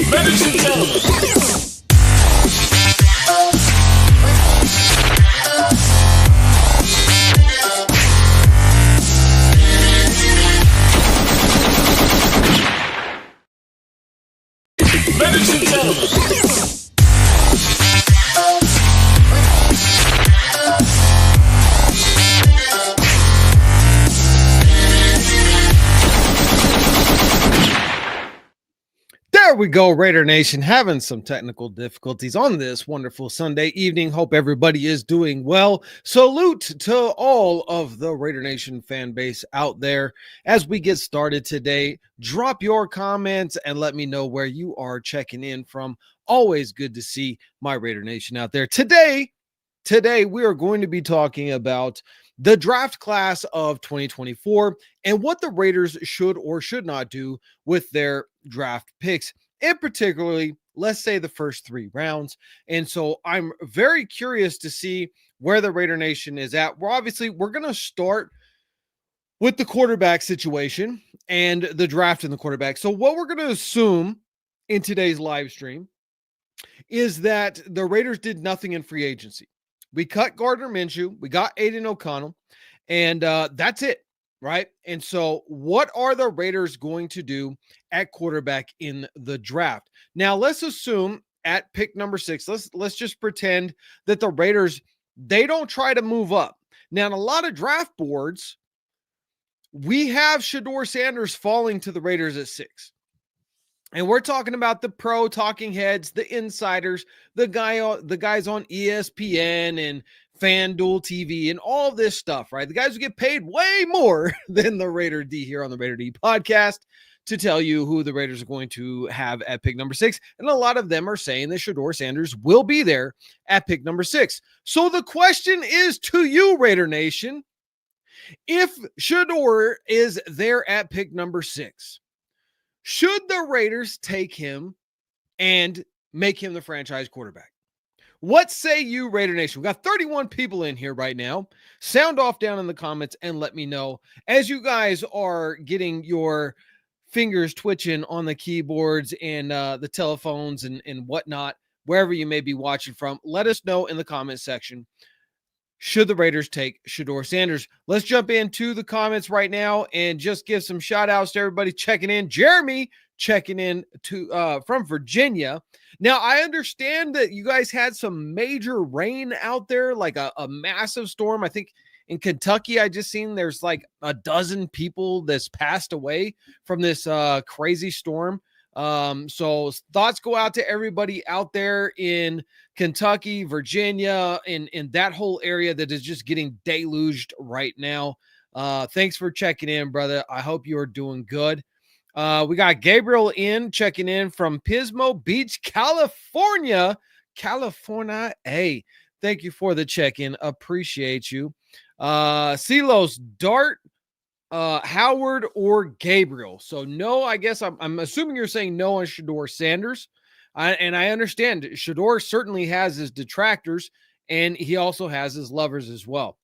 Ladies and gentlemen. Ladies and gentlemen. There we go, Raider Nation, having some technical difficulties on this wonderful Sunday evening. Hope everybody is doing well. Salute to all of the Raider Nation fan base out there. As we get started today, drop your comments and let me know where you are checking in from. Always good to see my Raider Nation out there. Today we are going to be talking about the draft class of 2024 and what the Raiders should or should not do with their draft picks, and particularly, let's say, the first 3 rounds. And so I'm very curious to see where the Raider Nation is at. We're going to start with the quarterback situation and the draft in the quarterback. So what we're going to assume in today's live stream is that the Raiders did nothing in free agency. We cut Gardner Minshew, we got Aidan O'Connell, and that's it, right? And so what are the Raiders going to do at quarterback in the draft? Now, let's assume at pick number 6, let's just pretend that the Raiders, they don't try to move up. Now, in a lot of draft boards, we have Shedeur Sanders falling to the Raiders at 6. And we're talking about the pro talking heads, the insiders, the guys on ESPN and FanDuel TV and all this stuff, right? The guys who get paid way more than the Raider D here on the Raider D podcast to tell you who the Raiders are going to have at pick number 6. And a lot of them are saying that Shedeur Sanders will be there at pick number 6. So the question is to you, Raider Nation, if Shedeur is there at pick number 6, should the Raiders take him and make him the franchise quarterback? What say you, Raider Nation? We got 31 people in here right now. Sound off down in the comments and let me know as you guys are getting your fingers twitching on the keyboards and the telephones and whatnot, wherever you may be watching from. Let us know in the comment section. Should the Raiders take Shedeur Sanders? Let's jump into the comments right now and just give some shout outs to everybody checking in. Jeremy checking in from Virginia. Now, I understand that you guys had some major rain out there, like a massive storm. I think in Kentucky, I just seen there's like a dozen people that's passed away from this crazy storm. So thoughts go out to everybody out there in Kentucky, Virginia, in that whole area that is just getting deluged right now. Thanks for checking in, brother. I hope you are doing good. We got Gabriel checking in from Pismo Beach, California. Hey, thank you for the check-in. Appreciate you. Silos, Dart, Howard, or Gabriel. So no, I guess I'm assuming you're saying no on Shedeur Sanders. And I understand Shedeur certainly has his detractors, and he also has his lovers as well.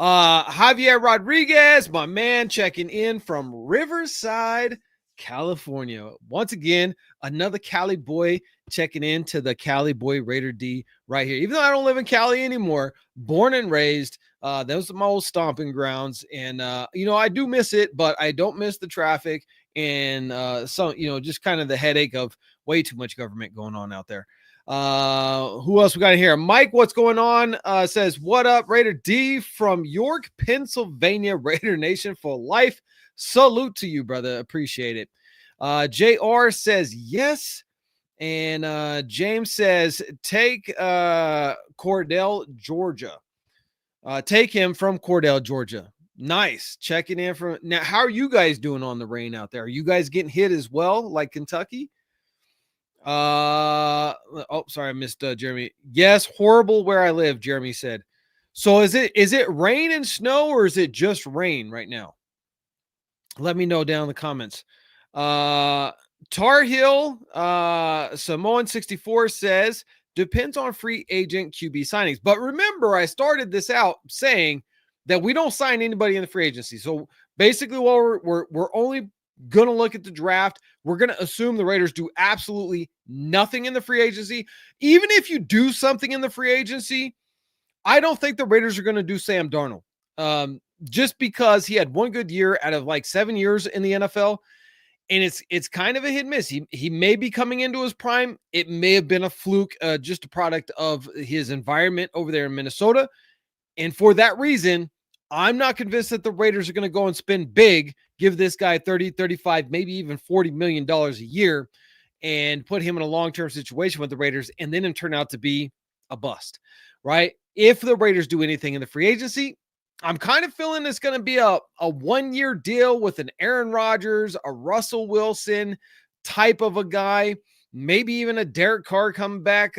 Javier Rodriguez, my man, checking in from Riverside, California. Once again, another Cali boy checking in to the Cali boy Raider D right here. Even though I don't live in Cali anymore, born and raised, those are my old stomping grounds. And, I do miss it, but I don't miss the traffic and just kind of the headache of way too much government going on out there. Who else we got in here? Mike, what's going on? Says, what up, Raider D from York, Pennsylvania, Raider Nation for life. Salute to you, brother. Appreciate it. JR says yes. And James says, take Cordell, Georgia. Take him from Cordell, Georgia. Nice. Checking in from now. How are you guys doing on the rain out there? Are you guys getting hit as well, like Kentucky? Sorry, I missed Jeremy. Yes, horrible where I live, Jeremy said. So is it rain and snow, or is it just rain right now? Let me know down in the comments. Tar Heel, Samoan 64 says, depends on free agent QB signings. But remember, I started this out saying that we don't sign anybody in the free agency. So basically, what we're only going to look at the draft. We're going to assume the Raiders do absolutely nothing in the free agency. Even if you do something in the free agency, I don't think the Raiders are going to do Sam Darnold. Just because he had one good year out of like 7 years in the NFL. And it's kind of a hit and miss. He may be coming into his prime. It may have been a fluke, just a product of his environment over there in Minnesota. And for that reason, I'm not convinced that the Raiders are going to go and spend big, give this guy 30, 35, maybe even $40 million a year and put him in a long-term situation with the Raiders and then it turn out to be a bust, right? If the Raiders do anything in the free agency, I'm kind of feeling it's going to be a 1-year deal with an Aaron Rodgers, a Russell Wilson type of a guy, maybe even a Derek Carr coming back,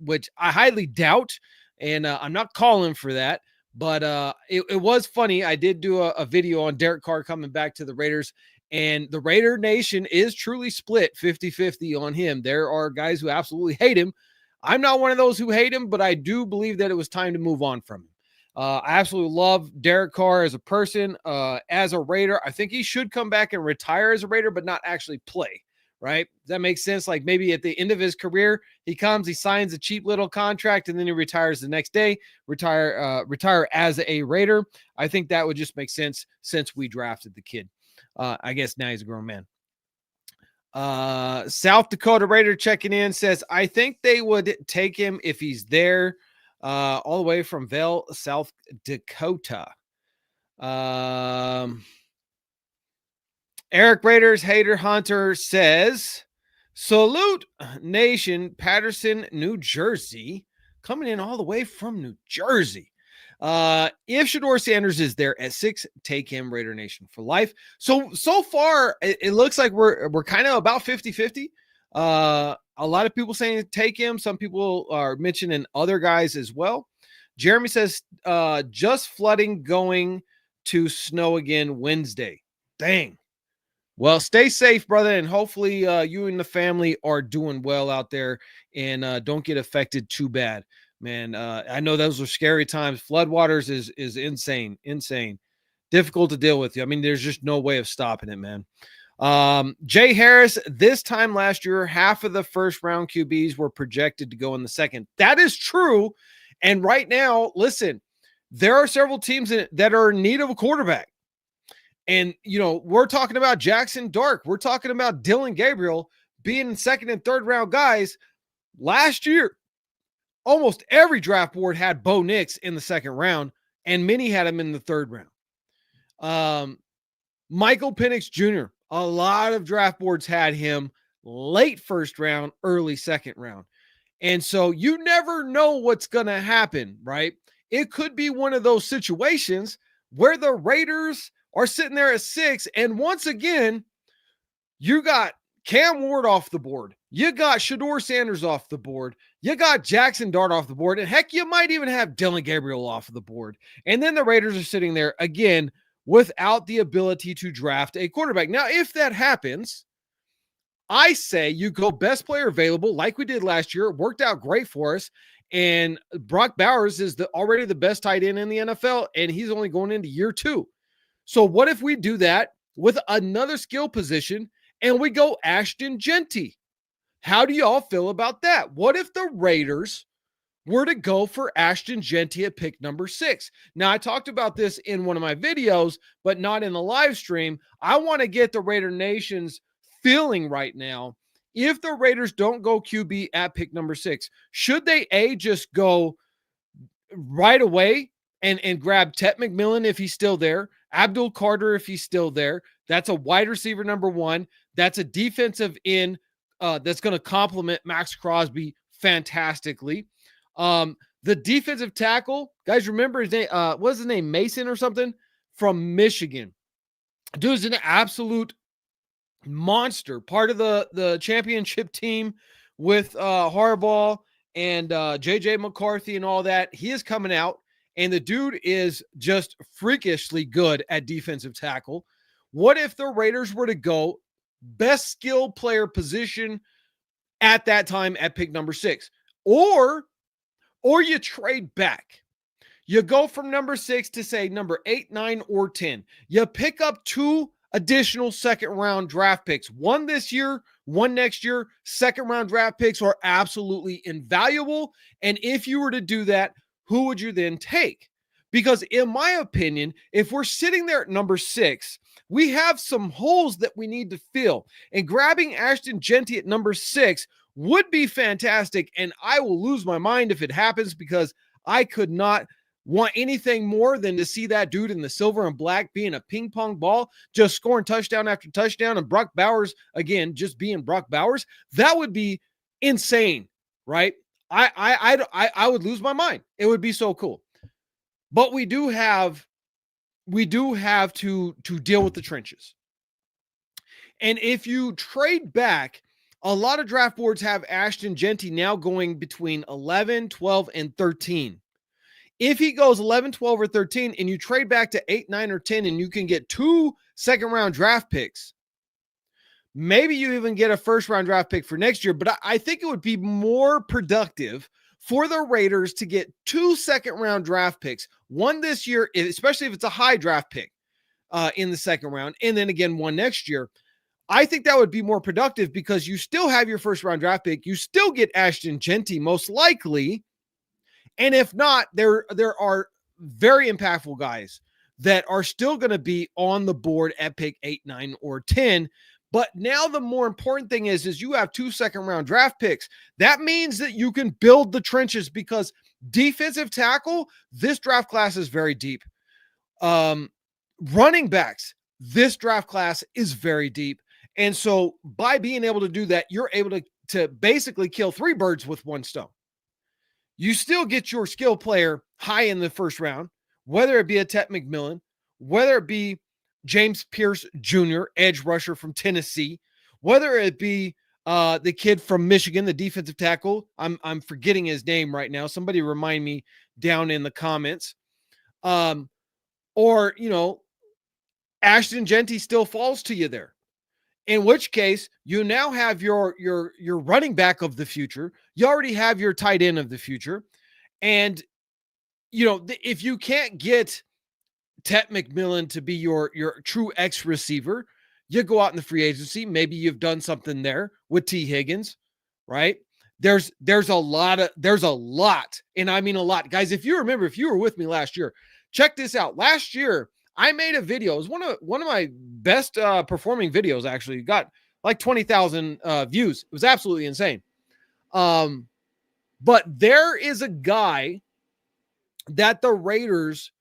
which I highly doubt. And I'm not calling for that, but it was funny. I did do a video on Derek Carr coming back to the Raiders, and the Raider Nation is truly split 50-50 on him. There are guys who absolutely hate him. I'm not one of those who hate him, but I do believe that it was time to move on from him. I absolutely love Derek Carr as a person, as a Raider. I think he should come back and retire as a Raider, but not actually play, right? Does that make sense? Like maybe at the end of his career, he comes, he signs a cheap little contract, and then he retires the next day, retire as a Raider. I think that would just make sense since we drafted the kid. I guess now he's a grown man. South Dakota Raider checking in says, I think they would take him if he's there. All the way from Vail, South Dakota. Eric Raiders Hater Hunter says, salute Nation, Patterson, New Jersey. Coming in all the way from New Jersey. If Shedeur Sanders is there at 6, take him, Raider Nation for life. So far, it looks like we're kind of about 50-50. A lot of people saying take him. Some people are mentioning other guys as well. Jeremy says, just flooding going to snow again Wednesday. Dang. Well, stay safe, brother. And hopefully you and the family are doing well out there and don't get affected too bad, man. I know those are scary times. Floodwaters is insane. Difficult to deal with. I mean, there's just no way of stopping it, man. Jay Harris, this time last year, half of the first round QBs were projected to go in the second. That is true. And right now, listen, there are several teams that are in need of a quarterback. And, we're talking about Jackson Dart. We're talking about Dylan Gabriel being second and third round guys. Last year, almost every draft board had Bo Nix in the second round, and many had him in the third round. Michael Penix Jr., a lot of draft boards had him late first round, early second round. And so you never know what's going to happen, right? It could be one of those situations where the Raiders are sitting there at 6. And once again, you got Cam Ward off the board. You got Shedeur Sanders off the board. You got Jackson Dart off the board. And heck, you might even have Dylan Gabriel off the board. And then the Raiders are sitting there again without the ability to draft a quarterback. Now, if that happens, I say you go best player available like we did last year. It worked out great for us. And Brock Bowers is already the best tight end in the NFL, and he's only going into year 2. So what if we do that with another skill position and we go Ashton Jeanty? How do y'all feel about that? What if the Raiders were to go for Ashton Jeanty at pick number 6? Now, I talked about this in one of my videos, but not in the live stream. I want to get the Raider Nation's feeling right now. If the Raiders don't go QB at pick number 6, should they just go right away and grab Tet McMillan if he's still there, Abdul Carter if he's still there? That's a wide receiver number 1. That's a defensive end that's going to complement Max Crosby fantastically. The defensive tackle, guys, remember his name, what's his name? Mason or something from Michigan. Dude's an absolute monster, part of the championship team with Harbaugh and JJ McCarthy and all that. He is coming out, and the dude is just freakishly good at defensive tackle. What if the Raiders were to go best skill player position at that time at pick number 6? Or you trade back. You go from number 6 to say number 8, 9, or 10. You pick up 2 additional second round draft picks. One this year, one next year. Second round draft picks are absolutely invaluable. And if you were to do that, who would you then take? Because in my opinion, if we're sitting there at number 6, we have some holes that we need to fill. And grabbing Ashton Jeanty at number 6 would be fantastic. And I will lose my mind if it happens, because I could not want anything more than to see that dude in the silver and black being a ping pong ball, just scoring touchdown after touchdown, and Brock Bowers, again, just being Brock Bowers. That would be insane, right? I would lose my mind. It would be so cool. But we do have to deal with the trenches. And if you trade back, a lot of draft boards have Ashton Jeanty now going between 11, 12, and 13. If he goes 11, 12, or 13, and you trade back to 8, 9, or 10, and you can get 2 second-round draft picks, maybe you even get a first-round draft pick for next year, but I think it would be more productive for the Raiders to get 2 second-round draft picks, one this year, especially if it's a high draft pick in the second round, and then again one next year. I think that would be more productive, because you still have your first-round draft pick. You still get Ashton Jeanty, most likely. And if not, there are very impactful guys that are still going to be on the board at pick 8, 9, or 10. But now the more important thing is you have 2 second-round draft picks. That means that you can build the trenches, because defensive tackle, this draft class is very deep. Running backs, this draft class is very deep. And so by being able to do that, you're able to basically kill 3 birds with one stone. You still get your skill player high in the first round, whether it be a Tet McMillan, whether it be James Pierce Jr., edge rusher from Tennessee, whether it be the kid from Michigan, the defensive tackle. I'm forgetting his name right now. Somebody remind me down in the comments. Or, Ashton Jeanty still falls to you there. In which case, you now have your running back of the future. You already have your tight end of the future. And, if you can't get Tet McMillan to be your true X receiver, you go out in the free agency. Maybe you've done something there with T. Higgins, right? There's a lot, and I mean a lot. Guys, if you were with me last year, check this out. Last year, I made a video. It was one of my best performing videos, actually. It got like 20,000 views. It was absolutely insane. But there is a guy that the Raiders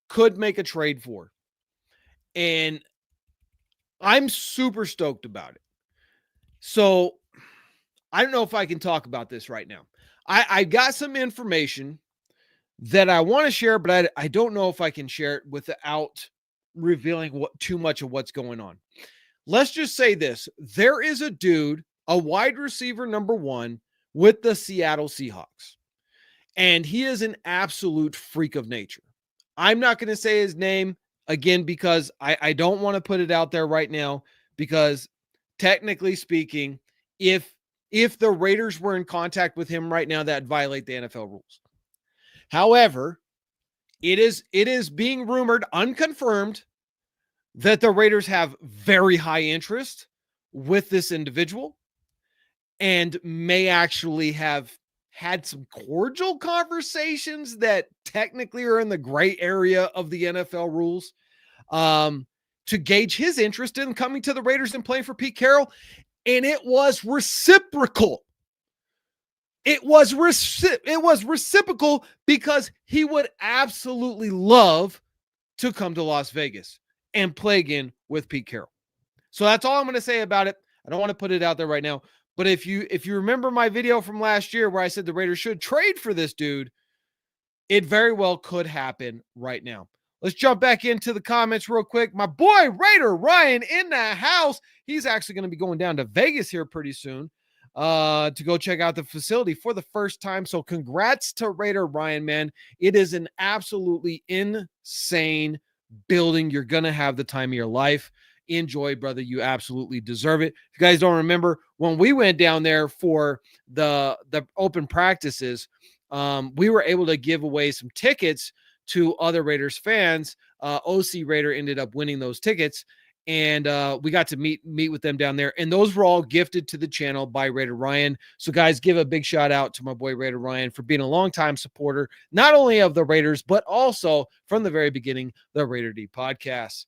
could make a trade for. And I'm super stoked about it. So I don't know if I can talk about this right now. I got some information that I want to share, but I don't know if I can share it without revealing too much of what's going on. Let's just say this. There is a dude, a wide receiver number 1 with the Seattle Seahawks, and he is an absolute freak of nature. I'm not going to say his name again, because I don't want to put it out there right now, because technically speaking, if the Raiders were in contact with him right now, that'd violate the NFL rules. However, it is being rumored, unconfirmed, that the Raiders have very high interest with this individual and may actually have had some cordial conversations that technically are in the gray area of the NFL rules to gauge his interest in coming to the Raiders and playing for Pete Carroll. And it was reciprocal. It was reciprocal, because he would absolutely love to come to Las Vegas and play again with Pete Carroll. So that's all I'm going to say about it. I don't want to put it out there right now. But if you remember my video from last year where I said the Raiders should trade for this dude, it very well could happen right now. Let's jump back into the comments real quick. My boy Raider Ryan in the house. He's actually going to be going down to Vegas here pretty soon to go check out the facility for the first time. So congrats to Raider Ryan, man. It is an absolutely insane building. You're going to have the time of your life. Enjoy, brother. You absolutely deserve it. If you guys don't remember, when we went down there for the open practices, we were able to give away some tickets to other Raiders fans. OC Raider ended up winning those tickets. and we got to meet with them down there. And those were all gifted to the channel by Raider Ryan. So guys, give a big shout out to my boy Raider Ryan for being a longtime supporter, not only of the Raiders, but also from the very beginning, the Raider D podcast.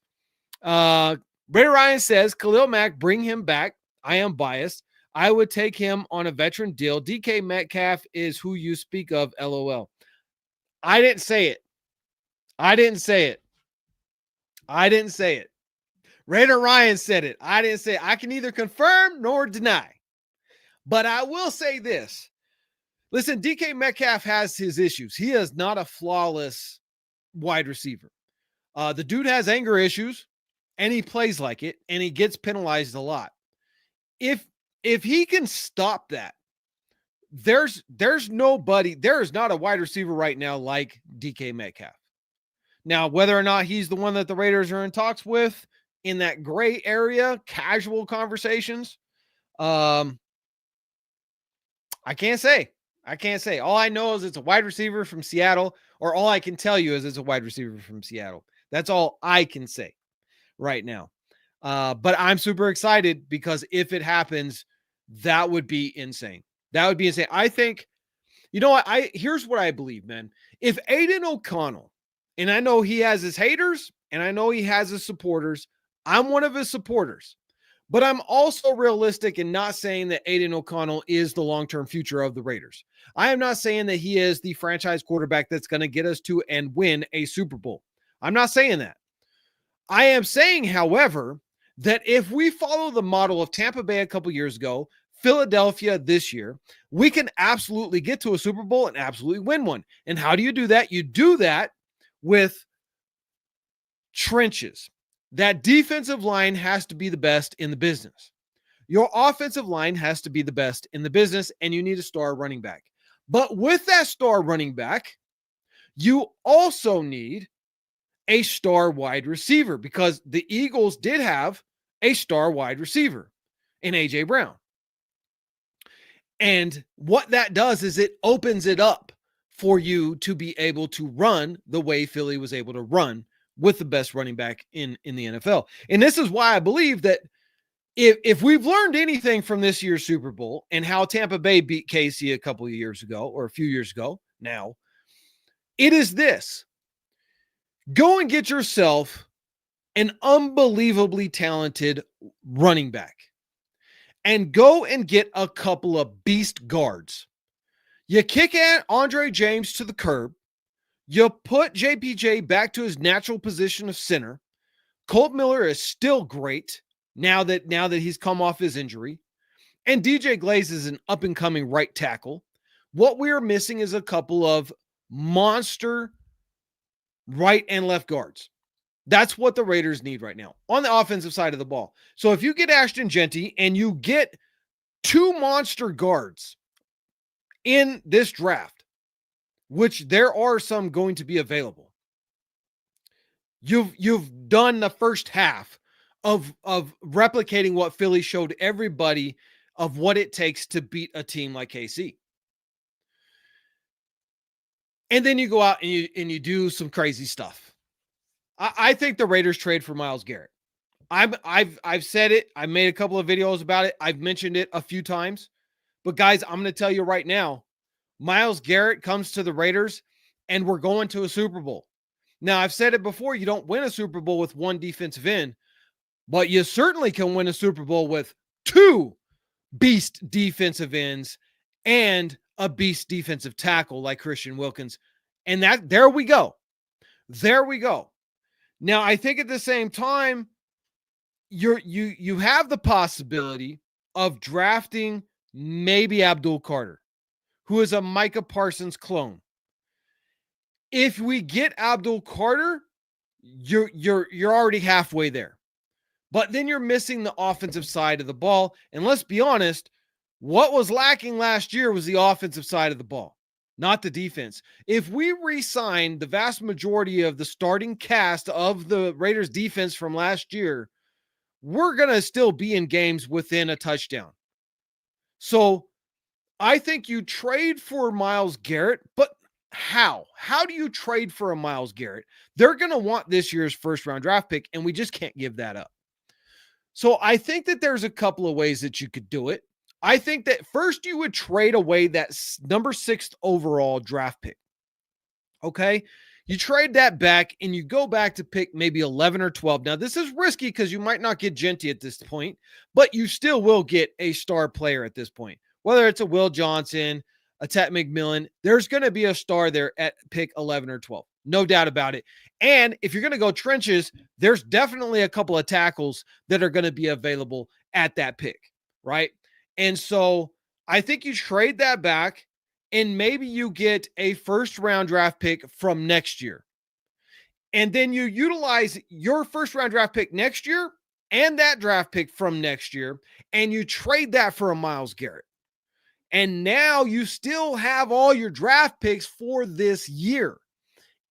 Raider Ryan says, Khalil Mack, bring him back. I am biased. I would take him on a veteran deal. DK Metcalf is who you speak of, LOL. I didn't say it. I didn't say it. I didn't say it. Raider Ryan said it. I didn't say it. I can neither confirm nor deny. But I will say this. Listen, DK Metcalf has his issues. He is not a flawless wide receiver. The dude has anger issues, and he plays like it, and he gets penalized a lot. If he can stop that, there's nobody, there is not a wide receiver right now like DK Metcalf. Now, whether or not he's the one that the Raiders are in talks with in that gray area, casual conversations, I can't say. All I know is it's a wide receiver from Seattle, or all I can tell you is it's a wide receiver from Seattle. That's all I can say right now. But I'm super excited because if it happens, that would be insane. That would be insane. I think, you know what? Here's what I believe, man. If Aidan O'Connell, and I know he has his haters and I know he has his supporters, I'm one of his supporters, but I'm also realistic in not saying that Aidan O'Connell is the long-term future of the Raiders. I am not saying that he is the franchise quarterback that's going to get us to and win a Super Bowl. I'm not saying that. I am saying, however, that if we follow the model of Tampa Bay a couple years ago, Philadelphia this year, we can absolutely get to a Super Bowl and absolutely win one. And how do you do that? You do that with trenches. That defensive line has to be the best in the business. Your offensive line has to be the best in the business, and you need a star running back. But with that star running back, you also need a star wide receiver, because the Eagles did have a star wide receiver in A.J. Brown. And what that does is it opens it up for you to be able to run the way Philly was able to run with the best running back in the NFL. And this is why I believe that if we've learned anything from this year's Super Bowl and how Tampa Bay beat KC a couple of years ago, or a few years ago now, it is this. Go and get yourself an unbelievably talented running back and go and get a couple of beast guards. You kick Andre James to the curb. You put JPJ back to his natural position of center. Colt Miller is still great now that he's come off his injury. And DJ Glaze is an up-and-coming right tackle. What we're missing is a couple of monster right and left guards. That's what the Raiders need right now on the offensive side of the ball. So if you get Ashton Jeanty and you get two monster guards in this draft, which there are some going to be available, you've done the first half of replicating what Philly showed everybody of what it takes to beat a team like KC. And then you go out and you do some crazy stuff. I think the Raiders trade for Myles Garrett. I've said it. I made a couple of videos about it. I've mentioned it a few times. But guys, I'm going to tell you right now, Myles Garrett comes to the Raiders and we're going to a Super Bowl. Now, I've said it before, you don't win a Super Bowl with one defensive end, but you certainly can win a Super Bowl with two beast defensive ends and a beast defensive tackle like Christian Wilkins. And there we go. There we go. Now, I think at the same time, you have the possibility of drafting maybe Abdul Carter, who is a Micah Parsons clone. If we get Abdul Carter, you're already halfway there. But then you're missing the offensive side of the ball. And let's be honest, what was lacking last year was the offensive side of the ball, not the defense. If we re-sign the vast majority of the starting cast of the Raiders defense from last year, we're going to still be in games within a touchdown. So I think you trade for Myles Garrett, but how? How do you trade for a Myles Garrett? They're going to want this year's first round draft pick, and we just can't give that up. So I think that there's a couple of ways that you could do it. I think that first you would trade away that number 6th overall draft pick. Okay. You trade that back and you go back to pick maybe 11 or 12. Now, this is risky because you might not get Jeanty at this point, but you still will get a star player at this point. Whether it's a Will Johnson, a Tet McMillan, there's going to be a star there at pick 11 or 12. No doubt about it. And if you're going to go trenches, there's definitely a couple of tackles that are going to be available at that pick, right? And so I think you trade that back and maybe you get a first round draft pick from next year. And then you utilize your first round draft pick next year and that draft pick from next year, and you trade that for a Myles Garrett. And now you still have all your draft picks for this year.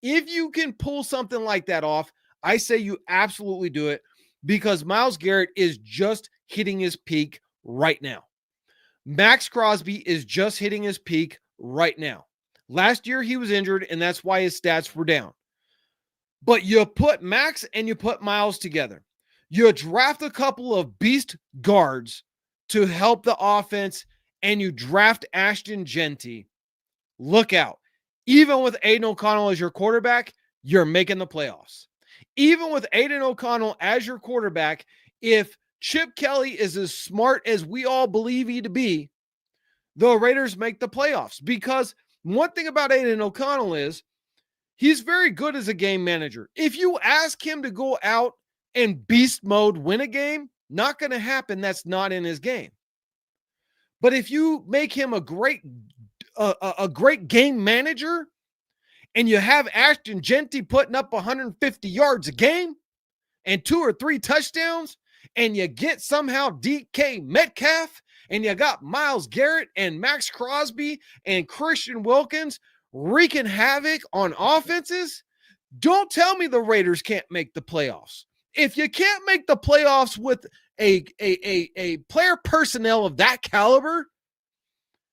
If you can pull something like that off, I say you absolutely do it because Myles Garrett is just hitting his peak right now. Max Crosby is just hitting his peak right now. Last year he was injured, and that's why his stats were down. But you put Max and you put Myles together. You draft a couple of beast guards to help the offense, and you draft Ashton Jeanty. Look out. Even with Aidan O'Connell as your quarterback, you're making the playoffs. Even with Aidan O'Connell as your quarterback, if Chip Kelly is as smart as we all believe he to be, the Raiders make the playoffs. Because one thing about Aidan O'Connell is he's very good as a game manager. If you ask him to go out and beast mode win a game, not going to happen. That's not in his game. But if you make him a great game manager and you have Ashton Jeanty putting up 150 yards a game and 2 or 3 touchdowns, and you get somehow DK Metcalf, and you got Myles Garrett and Max Crosby and Christian Wilkins wreaking havoc on offenses, don't tell me the Raiders can't make the playoffs. If you can't make the playoffs with a player personnel of that caliber,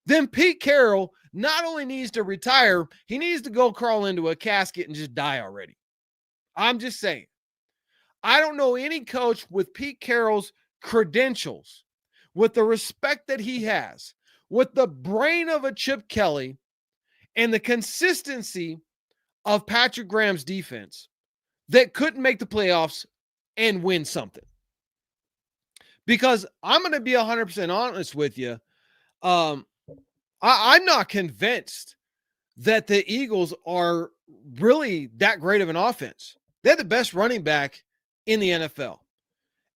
then Pete Carroll not only needs to retire, he needs to go crawl into a casket and just die already. I'm just saying. I don't know any coach with Pete Carroll's credentials, with the respect that he has, with the brain of a Chip Kelly, and the consistency of Patrick Graham's defense that couldn't make the playoffs and win something. Because I'm going to be 100% honest with you. I'm not convinced that the Eagles are really that great of an offense. They had the best running back in the NFL,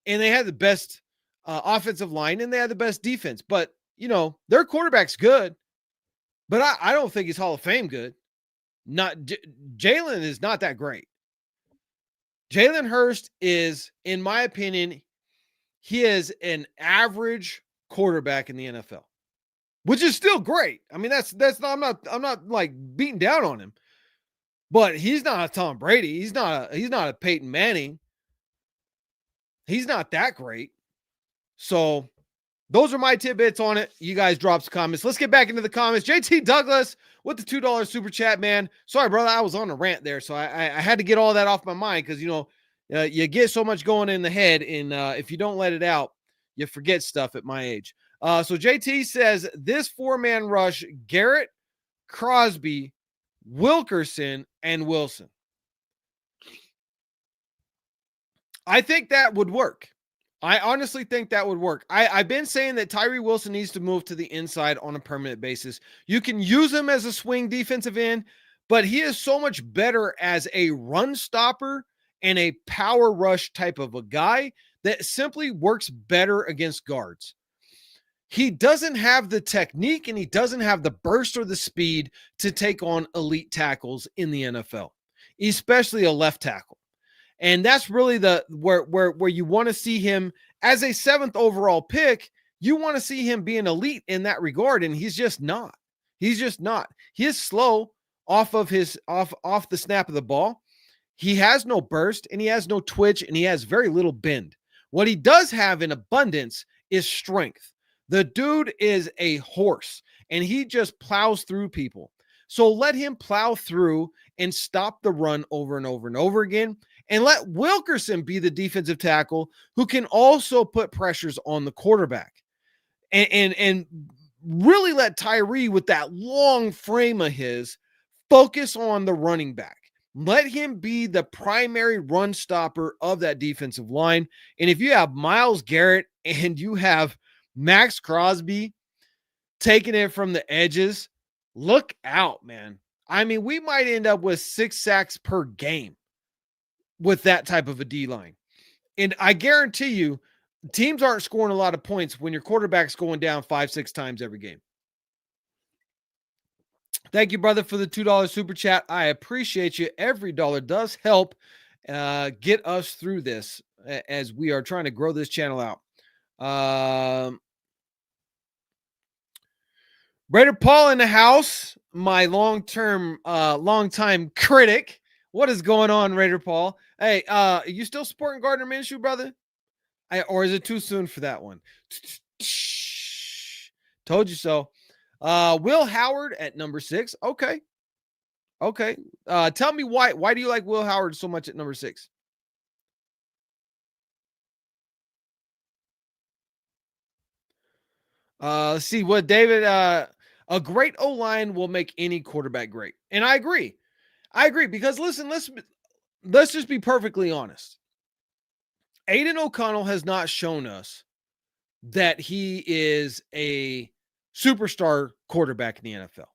and they had the best offensive line, and they had the best defense. But, you know, their quarterback's good, but I don't think he's Hall of Fame good. Jalen is not that great. Jalen Hurst is, in my opinion, he is an average quarterback in the NFL, which is still great. I mean, that's not, I'm not like beating down on him, but he's not a Tom Brady. He's not a Peyton Manning. He's not that great. So those are my tidbits on it. You guys drop some comments. Let's get back into the comments. JT Douglas with the $2 super chat, man. Sorry, brother. I was on a rant there. So I had to get all that off my mind because, you know, you get so much going in the head. And if you don't let it out, you forget stuff at my age. So JT says this 4-man rush, Garrett, Crosby, Wilkerson, and Wilson. I think that would work. I honestly think that would work. I've been saying that Tyree Wilson needs to move to the inside on a permanent basis. You can use him as a swing defensive end, but he is so much better as a run stopper and a power rush type of a guy that simply works better against guards. He doesn't have the technique and he doesn't have the burst or the speed to take on elite tackles in the NFL, especially a left tackle. And that's really where you want to see him as a 7th overall pick. You want to see him being elite in that regard, and he's just not. He's just not. He is slow off the snap of the ball. He has no burst, and he has no twitch, and he has very little bend. What he does have in abundance is strength. The dude is a horse, and he just plows through people. So let him plow through and stop the run over and over and over again. and let Wilkerson be the defensive tackle who can also put pressures on the quarterback, and really let Tyree, with that long frame of his, focus on the running back. Let him be the primary run stopper of that defensive line. And if you have Myles Garrett and you have Max Crosby taking it from the edges, look out, man. I mean, we might end up with 6 sacks per game with that type of a D line. And I guarantee you, teams aren't scoring a lot of points when your quarterback's going down 5-6 times every game. Thank you, brother, for the $2 super chat. I appreciate you. Every dollar does help get us through this as we are trying to grow this channel out. Raider Paul in the house, my longtime critic. What is going on, Raider Paul? Hey, you still supporting Gardner Minshew, brother? Or is it too soon for that one? Told you so. Will Howard at number 6. Okay. Tell me why. Why do you like Will Howard so much at number 6? Let's see what David. A great O-line will make any quarterback great, and I agree. Because listen, let's just be perfectly honest. Aidan O'Connell has not shown us that he is a superstar quarterback in the NFL.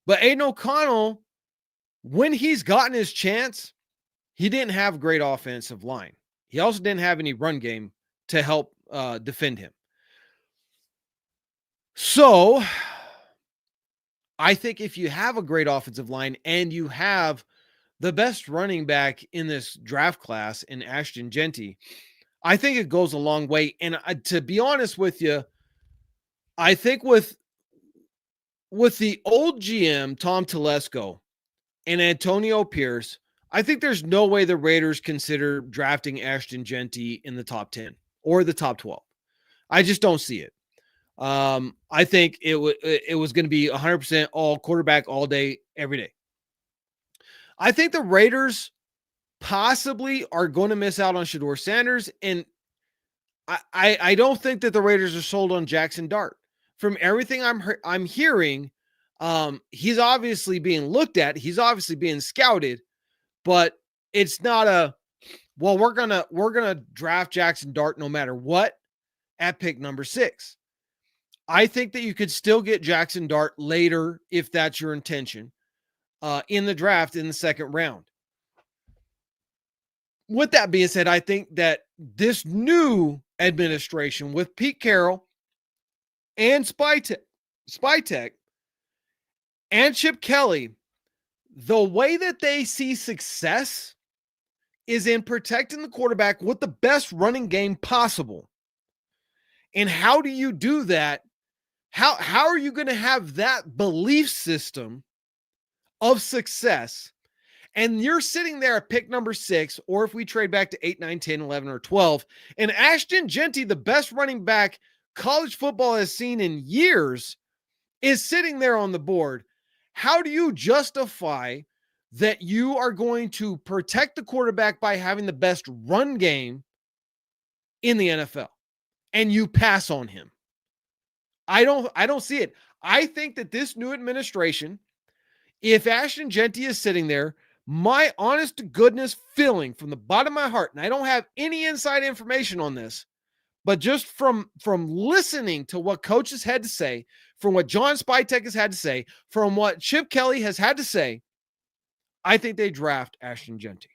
But Aidan O'Connell, when he's gotten his chance, he didn't have a great offensive line. He also didn't have any run game to help defend him. So I think if you have a great offensive line and you have the best running back in this draft class in Ashton Jeanty, I think it goes a long way. And to be honest with you, I think with the old GM, Tom Telesco, and Antonio Pierce, I think there's no way the Raiders consider drafting Ashton Jeanty in the top 10 or the top 12. I just don't see it. I think it was going to be 100% all quarterback all day, every day. I think the Raiders possibly are going to miss out on Shedeur Sanders, and I don't think that the Raiders are sold on Jackson Dart. From everything I'm hearing, he's obviously being looked at. He's obviously being scouted, but it's not we're gonna draft Jackson Dart no matter what at pick number 6. I think that you could still get Jackson Dart later if that's your intention in the draft in the second round. With that being said, I think that this new administration with Pete Carroll and Spytech and Chip Kelly, the way that they see success is in protecting the quarterback with the best running game possible. And how do you do that? How are you going to have that belief system of success? And you're sitting there at pick number 6, or if we trade back to 8, 9, 10, 11, or 12, and Ashton Jeanty, the best running back college football has seen in years, is sitting there on the board. How do you justify that you are going to protect the quarterback by having the best run game in the NFL and you pass on him? I don't see it. I think that this new administration, if Ashton Jeanty is sitting there, my honest to goodness feeling from the bottom of my heart, and I don't have any inside information on this, but just from listening to what coaches had to say, from what John Spytek has had to say, from what Chip Kelly has had to say, I think they draft Ashton Jeanty.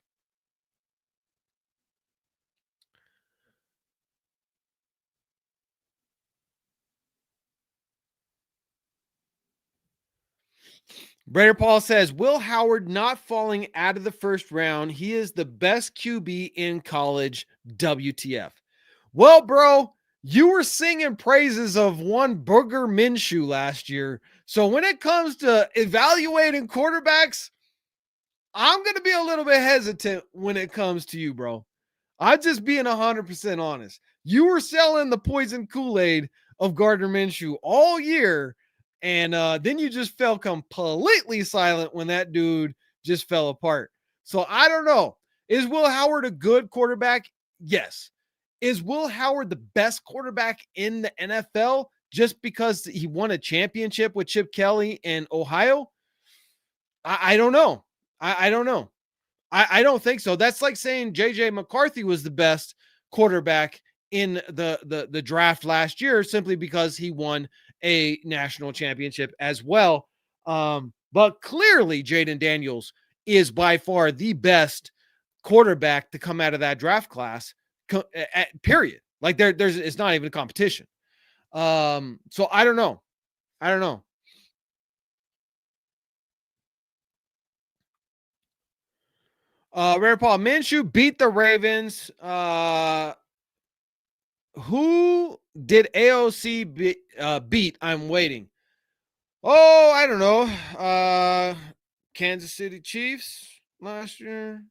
Brader Paul says, Will Howard not falling out of the first round. He is the best QB in college, WTF. Well, bro, you were singing praises of one Booger Minshew last year. So when it comes to evaluating quarterbacks, I'm going to be a little bit hesitant when it comes to you, bro. I'm just being 100% honest. You were selling the poison Kool-Aid of Gardner Minshew all year, and then you just fell completely silent when that dude just fell apart. So I don't know. Is Will Howard a good quarterback? Yes. Is Will Howard the best quarterback in the NFL just because he won a championship with Chip Kelly in Ohio? I don't know. I don't know. I don't think so. That's like saying JJ McCarthy was the best quarterback in the draft last year simply because he won a national championship as well. But clearly, Jayden Daniels is by far the best quarterback to come out of that draft class. Period. Like there's it's not even a competition. So I don't know. I don't know. Rare Paul Minshew beat the Ravens. Who did AOC beat? I'm waiting. Oh, I don't know. Kansas City Chiefs last year.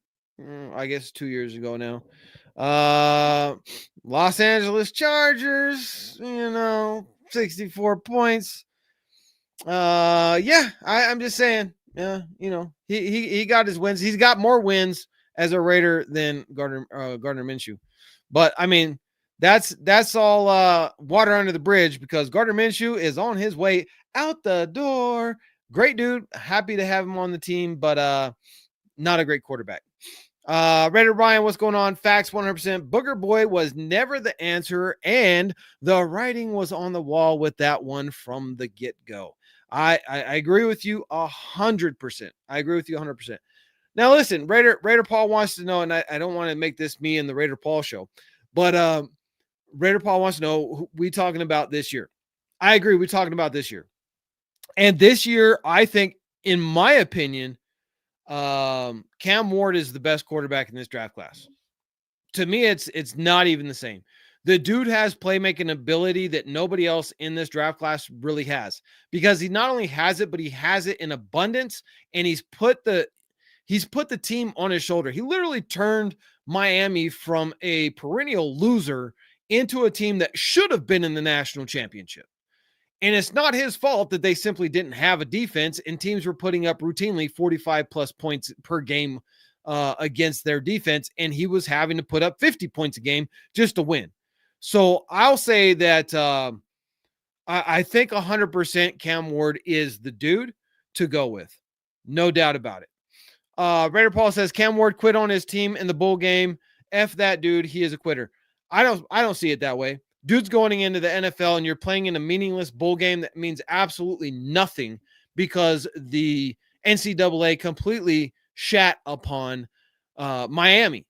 I guess 2 years ago now. Los Angeles Chargers, 64 points. I'm just saying. Yeah, he got his wins. He's got more wins as a Raider than Gardner Minshew. But I mean, that's all water under the bridge because Gardner Minshew is on his way out the door. Great dude. Happy to have him on the team, but not a great quarterback. Raider Ryan, what's going on? Facts 100%. Booger Boy was never the answer, and the writing was on the wall with that one from the get-go. I agree with you 100%. I agree with you 100%. Now, listen, Raider Paul wants to know, and I don't want to make this me and the Raider Paul show, but Raider Paul wants to know, who we talking about this year? I agree. We're talking about this year. And this year, I think, in my opinion, Cam Ward is the best quarterback in this draft class. To me, it's not even the same. The dude has playmaking ability that nobody else in this draft class really has because he not only has it, but he has it in abundance, and he's put the team on his shoulder. He literally turned Miami from a perennial loser into a team that should have been in the national championship. And it's not his fault that they simply didn't have a defense, and teams were putting up routinely 45 plus points per game against their defense, and he was having to put up 50 points a game just to win. So I'll say that I think 100% Cam Ward is the dude to go with. No doubt about it. Raider Paul says Cam Ward quit on his team in the bowl game. F that dude. He is a quitter. I don't see it that way. Dude's going into the NFL and you're playing in a meaningless bowl game that means absolutely nothing because the NCAA completely shat upon Miami.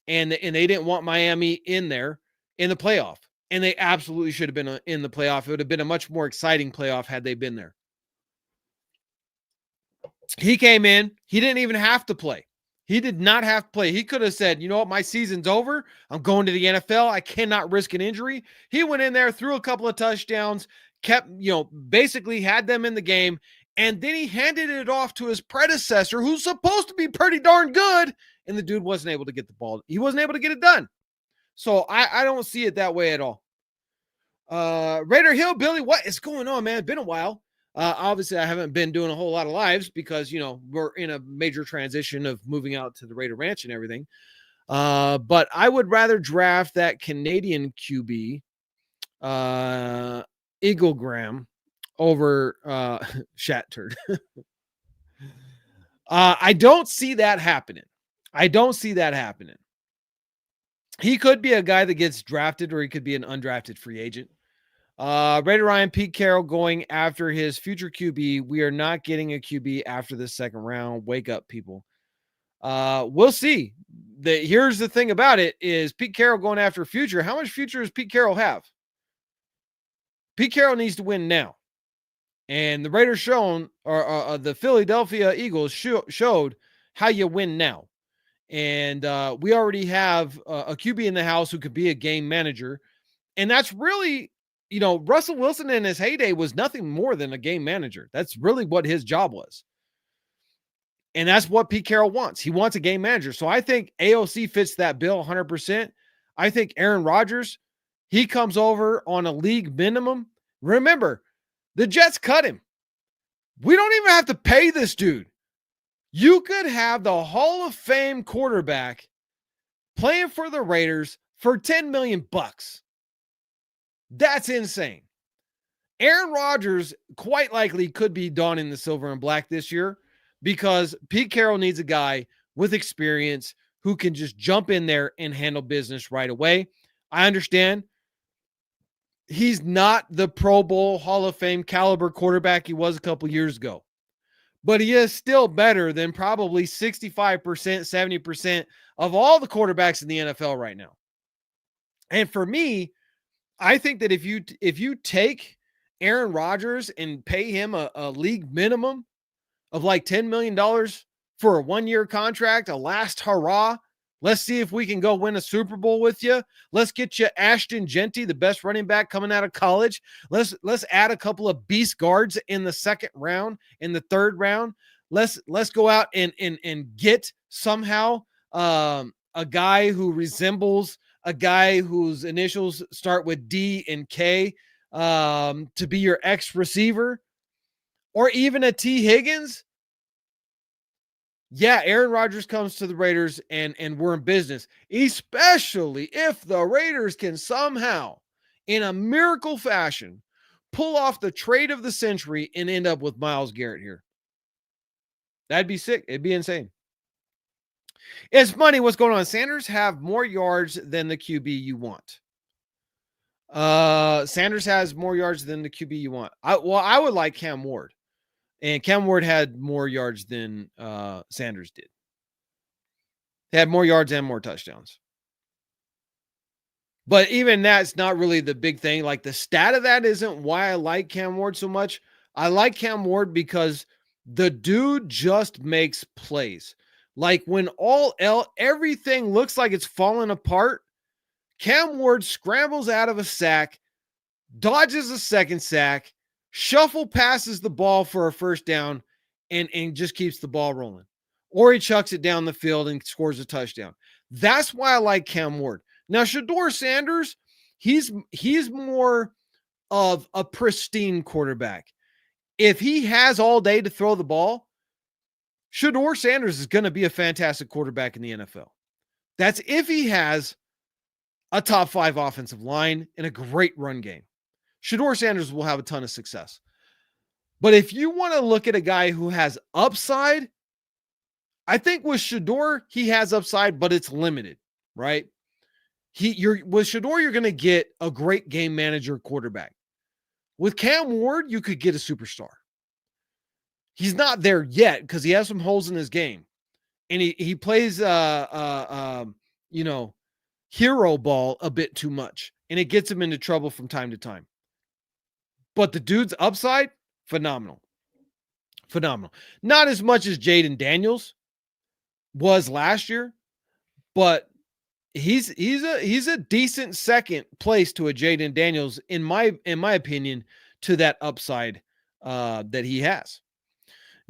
And they didn't want Miami in there in the playoff. And they absolutely should have been in the playoff. It would have been a much more exciting playoff had they been there. He came in. He didn't even have to play. He did not have to play. He could have said, you know what, my season's over. I'm going to the NFL. I cannot risk an injury. He went in there, threw a couple of touchdowns, kept, basically had them in the game. And then he handed it off to his predecessor, who's supposed to be pretty darn good. And the dude wasn't able to get the ball. He wasn't able to get it done. So I don't see it that way at all. Raider Hillbilly, what is going on, man? It's been a while. Obviously, I haven't been doing a whole lot of lives because, we're in a major transition of moving out to the Raider Ranch and everything. But I would rather draft that Canadian QB, Eagle Graham, over Shat Turd. I don't see that happening. He could be a guy that gets drafted, or he could be an undrafted free agent. Raider Ryan, Pete Carroll going after his future QB. We are not getting a QB after the second round. Wake up, people. We'll see. Here's the thing about it is Pete Carroll going after future. How much future does Pete Carroll have? Pete Carroll needs to win now. And the Raiders the Philadelphia Eagles showed how you win now. And we already have a QB in the house who could be a game manager. And that's really, Russell Wilson in his heyday was nothing more than a game manager. That's really what his job was. And that's what Pete Carroll wants. He wants a game manager. So I think AOC fits that bill 100%. I think Aaron Rodgers, he comes over on a league minimum. Remember, the Jets cut him. We don't even have to pay this dude. You could have the Hall of Fame quarterback playing for the Raiders for $10 million bucks. That's insane. Aaron Rodgers quite likely could be donning the silver and black this year because Pete Carroll needs a guy with experience who can just jump in there and handle business right away. I understand he's not the Pro Bowl Hall of Fame caliber quarterback he was a couple years ago, but he is still better than probably 65%, 70% of all the quarterbacks in the NFL right now. And for me, I think that if you take Aaron Rodgers and pay him a league minimum of like $10 million for a 1-year contract, a last hurrah, let's see if we can go win a Super Bowl with you. Let's get you Ashton, Jeanty, the best running back coming out of college. Let's add a couple of beast guards in the second round, in the third round. Let's go out and get somehow a guy who resembles a guy whose initials start with D and K to be your X receiver, or even a T Higgins. Yeah, Aaron Rodgers comes to the Raiders and we're in business, especially if the Raiders can somehow, in a miracle fashion, pull off the trade of the century and end up with Myles Garrett here. That'd be sick. It'd be insane. It's money. What's going on? Sanders have more yards than the QB you want. Sanders has more yards than the QB you want. I would like Cam Ward. And Cam Ward had more yards than Sanders did. He had more yards and more touchdowns. But even that's not really the big thing. Like, the stat of that isn't why I like Cam Ward so much. I like Cam Ward because the dude just makes plays. Like, when everything looks like it's falling apart, Cam Ward scrambles out of a sack, dodges a second sack, shuffle passes the ball for a first down, and just keeps the ball rolling. Or he chucks it down the field and scores a touchdown. That's why I like Cam Ward. Now, Shedeur Sanders, he's more of a pristine quarterback. If he has all day to throw the ball, Shedeur Sanders is going to be a fantastic quarterback in the NFL. That's if he has a top 5 offensive line and a great run game. Shedeur Sanders will have a ton of success. But if you want to look at a guy who has upside, I think with Shedeur, he has upside, but it's limited, right? With Shedeur, you're going to get a great game manager quarterback. With Cam Ward, you could get a superstar. He's not there yet because he has some holes in his game. And he plays hero ball a bit too much. And it gets him into trouble from time to time. But the dude's upside, phenomenal. Phenomenal. Not as much as Jayden Daniels was last year, but he's a decent second place to a Jayden Daniels, in my opinion, to that upside that he has.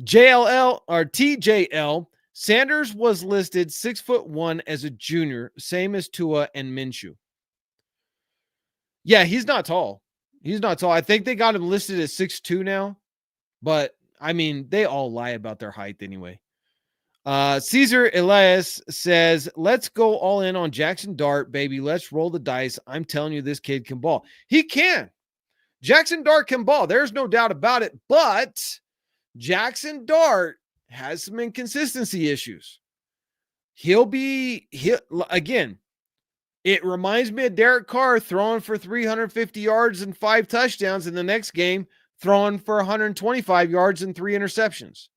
JLL or TJL, Sanders was listed 6'1" as a junior, same as Tua and Minshew. Yeah, he's not tall. He's not tall. I think they got him listed at 6'2" now, but I mean, they all lie about their height anyway. Caesar Elias says, let's go all in on Jackson Dart, baby. Let's roll the dice. I'm telling you, this kid can ball. He can. Jackson Dart can ball. There's no doubt about it, but Jackson Dart has some inconsistency issues. Again, it reminds me of Derek Carr throwing for 350 yards and 5 touchdowns in the next game, throwing for 125 yards and 3 interceptions.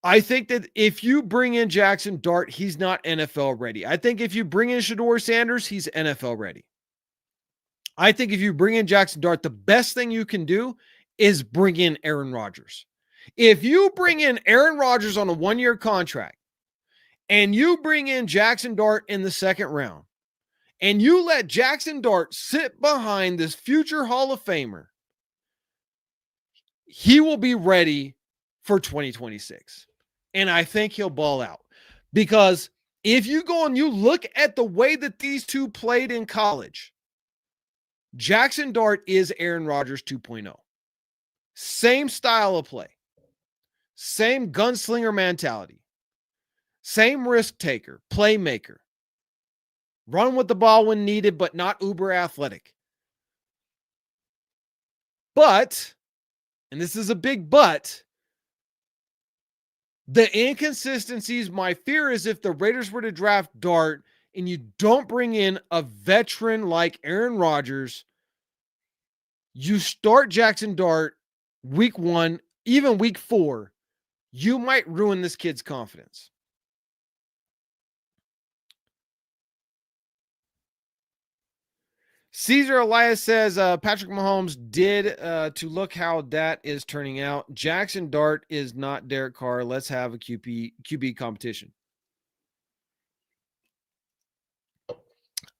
I think that if you bring in Jackson Dart, he's not NFL ready. I think if you bring in Shedeur Sanders, he's NFL ready. I think if you bring in Jackson Dart, the best thing you can do is bring in Aaron Rodgers. If you bring in Aaron Rodgers on a 1-year contract and you bring in Jackson Dart in the second round and you let Jackson Dart sit behind this future Hall of Famer, he will be ready for 2026. And I think he'll ball out. Because if you go and you look at the way that these two played in college, Jackson Dart is Aaron Rodgers 2.0. Same style of play. Same gunslinger mentality. Same risk taker, playmaker. Run with the ball when needed, but not uber athletic. But, and this is a big but, the inconsistencies, my fear is if the Raiders were to draft Dart and you don't bring in a veteran like Aaron Rodgers, you start Jackson Dart week 1, even week 4, you might ruin this kid's confidence. Caesar Elias says Patrick Mahomes did to look how that is turning out. Jackson Dart is not Derek Carr. Let's have a QB competition.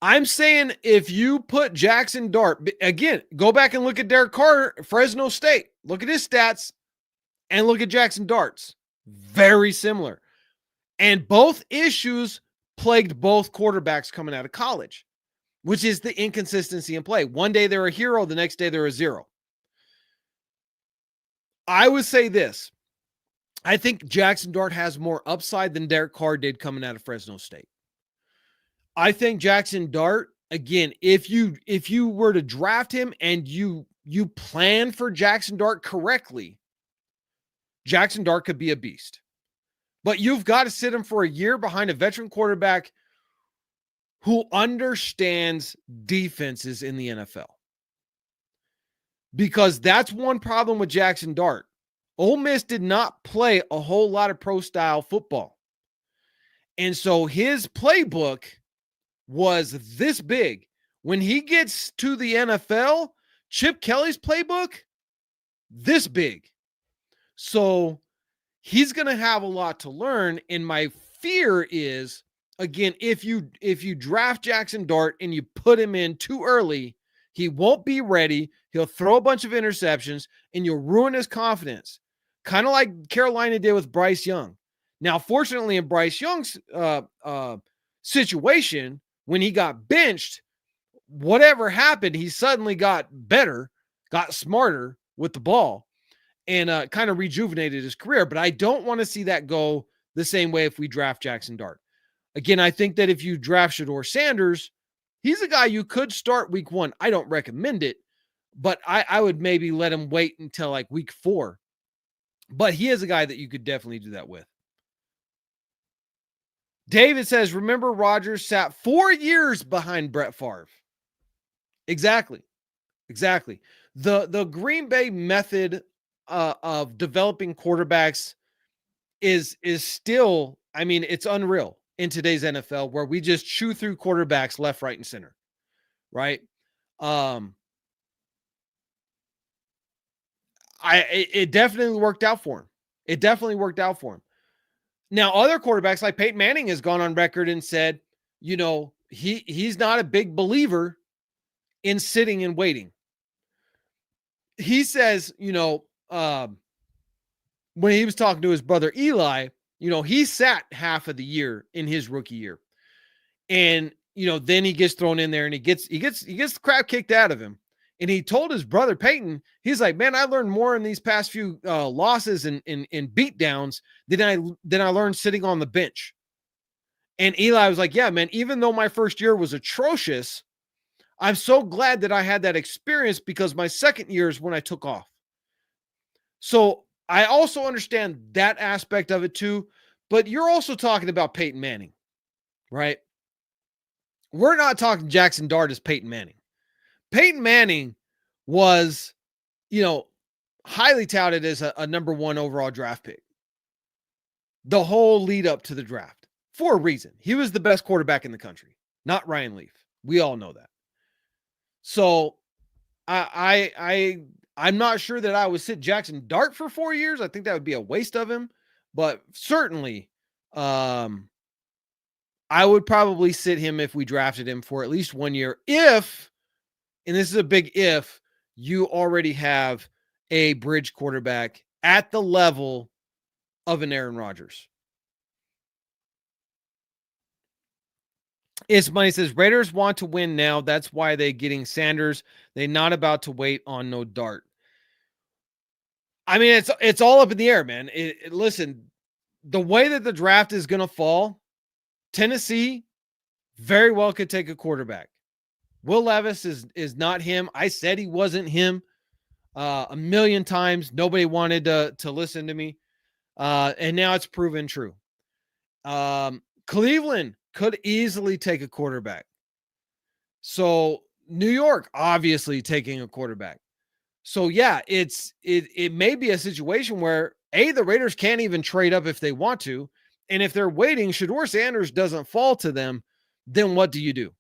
I'm saying if you put Jackson Dart, again, go back and look at Derek Carr, Fresno State. Look at his stats and look at Jackson Dart's. Very similar. And both issues plagued both quarterbacks coming out of college, which is the inconsistency in play. One day they're a hero, the next day they're a zero. I would say this. I think Jackson Dart has more upside than Derek Carr did coming out of Fresno State. I think Jackson Dart, again, if you were to draft him and you plan for Jackson Dart correctly, Jackson Dart could be a beast. But you've got to sit him for a year behind a veteran quarterback who understands defenses in the NFL. Because that's one problem with Jackson Dart. Ole Miss did not play a whole lot of pro-style football. And so his playbook was this big. When he gets to the NFL, Chip Kelly's playbook, this big. So he's going to have a lot to learn. And my fear is, again, if you draft Jackson Dart and you put him in too early, he won't be ready. He'll throw a bunch of interceptions and you'll ruin his confidence. Kind of like Carolina did with Bryce Young. Now, fortunately, in Bryce Young's situation, when he got benched, whatever happened, he suddenly got better, got smarter with the ball, and kind of rejuvenated his career. But I don't want to see that go the same way if we draft Jackson Dart. Again, I think that if you draft Shedeur Sanders, he's a guy you could start week 1. I don't recommend it, but I would maybe let him wait until like week 4. But he is a guy that you could definitely do that with. David says, remember Rodgers sat 4 years behind Brett Favre. Exactly. The Green Bay method of developing quarterbacks is still, I mean, it's unreal in today's NFL where we just chew through quarterbacks left, right, and center. Right. It definitely worked out for him. Now, other quarterbacks like Peyton Manning has gone on record and said, you know, he's not a big believer in sitting and waiting. He says, you know, when he was talking to his brother Eli, you know, he sat half of the year in his rookie year. And, you know, then he gets thrown in there and he gets the crap kicked out of him. And he told his brother Peyton, he's like, man, I learned more in these past few losses and beatdowns than I learned sitting on the bench. And Eli was like, yeah, man, even though my first year was atrocious, I'm so glad that I had that experience because my second year is when I took off. So I also understand that aspect of it too, but you're also talking about Peyton Manning, right? We're not talking Jackson Dart as Peyton Manning. Peyton Manning was, you know, highly touted as a number 1 overall draft pick. The whole lead up to the draft for a reason. He was the best quarterback in the country, not Ryan Leaf. We all know that. So I'm not sure that I would sit Jackson Dart for 4 years. I think that would be a waste of him, but certainly I would probably sit him if we drafted him for at least 1 year. If, and this is a big if, you already have a bridge quarterback at the level of an Aaron Rodgers. It's money says Raiders want to win now. That's why they're getting Sanders. They're not about to wait on no Dart. I mean, it's all up in the air, man. Listen, the way that the draft is going to fall, Tennessee very well could take a quarterback. Will Levis is not him. I said he wasn't him a million times. Nobody wanted to listen to me. And now it's proven true. Cleveland could easily take a quarterback. So New York obviously taking a quarterback. So yeah, it may be a situation where the Raiders can't even trade up if they want to, and if they're waiting, Shedeur Sanders doesn't fall to them, then what do you do?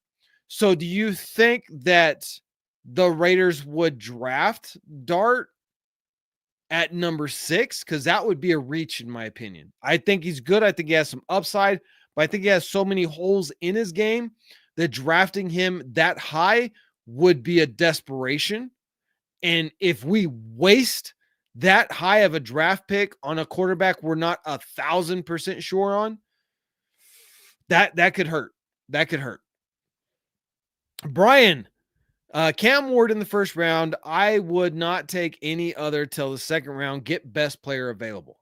So do you think that the Raiders would draft Dart at number 6? Because that would be a reach, in my opinion. I think he's good. I think he has some upside, but I think he has so many holes in his game that drafting him that high would be a desperation. And if we waste that high of a draft pick on a quarterback we're not 1,000% sure on, that could hurt. That could hurt. Brian, Cam Ward in the first round. I would not take any other till the second round. Get best player available.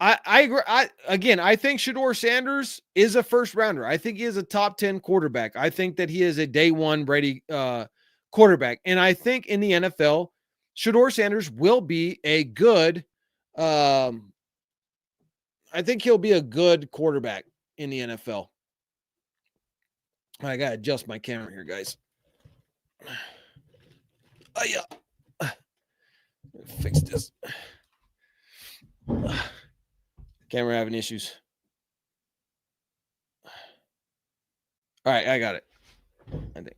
I agree. I think Shedeur Sanders is a first rounder. I think he is a top 10 quarterback. I think that he is a day one ready quarterback. And I think in the NFL, Shedeur Sanders will be a good, I think he'll be a good quarterback in the NFL. I got to adjust my camera here, guys. Yeah. Fix this. Camera having issues. All right, I got it. I think.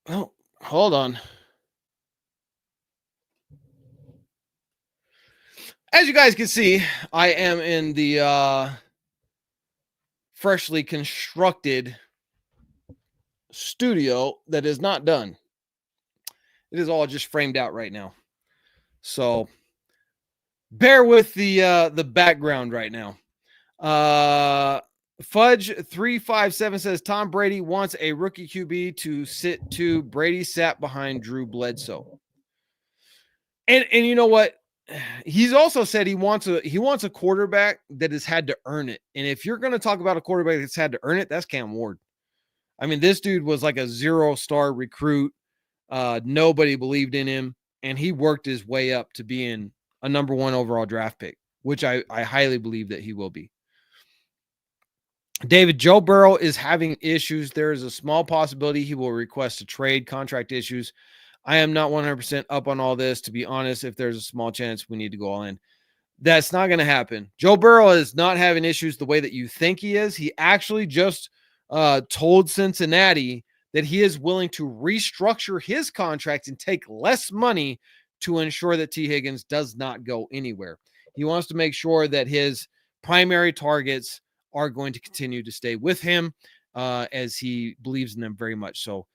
Oh, hold on. As you guys can see, I am in the freshly constructed studio that is not done. It is all just framed out right now. So bear with the background right now. Fudge 357 says Tom Brady wants a rookie QB to sit to. Brady sat behind Drew Bledsoe. And you know what? He's also said he wants a quarterback that has had to earn it. And if you're going to talk about a quarterback that's had to earn it, that's Cam Ward. I mean, this dude was like a 0-star recruit. Nobody believed in him, and he worked his way up to being a number 1 overall draft pick, which I highly believe that he will be. David, Joe Burrow is having issues. There is a small possibility he will request a trade, contract issues. I am not 100% up on all this. To be honest, if there's a small chance we need to go all in, that's not going to happen. Joe Burrow is not having issues the way that you think he is. He actually just told Cincinnati that he is willing to restructure his contract and take less money to ensure that T. Higgins does not go anywhere. He wants to make sure that his primary targets are going to continue to stay with him as he believes in them very much. So,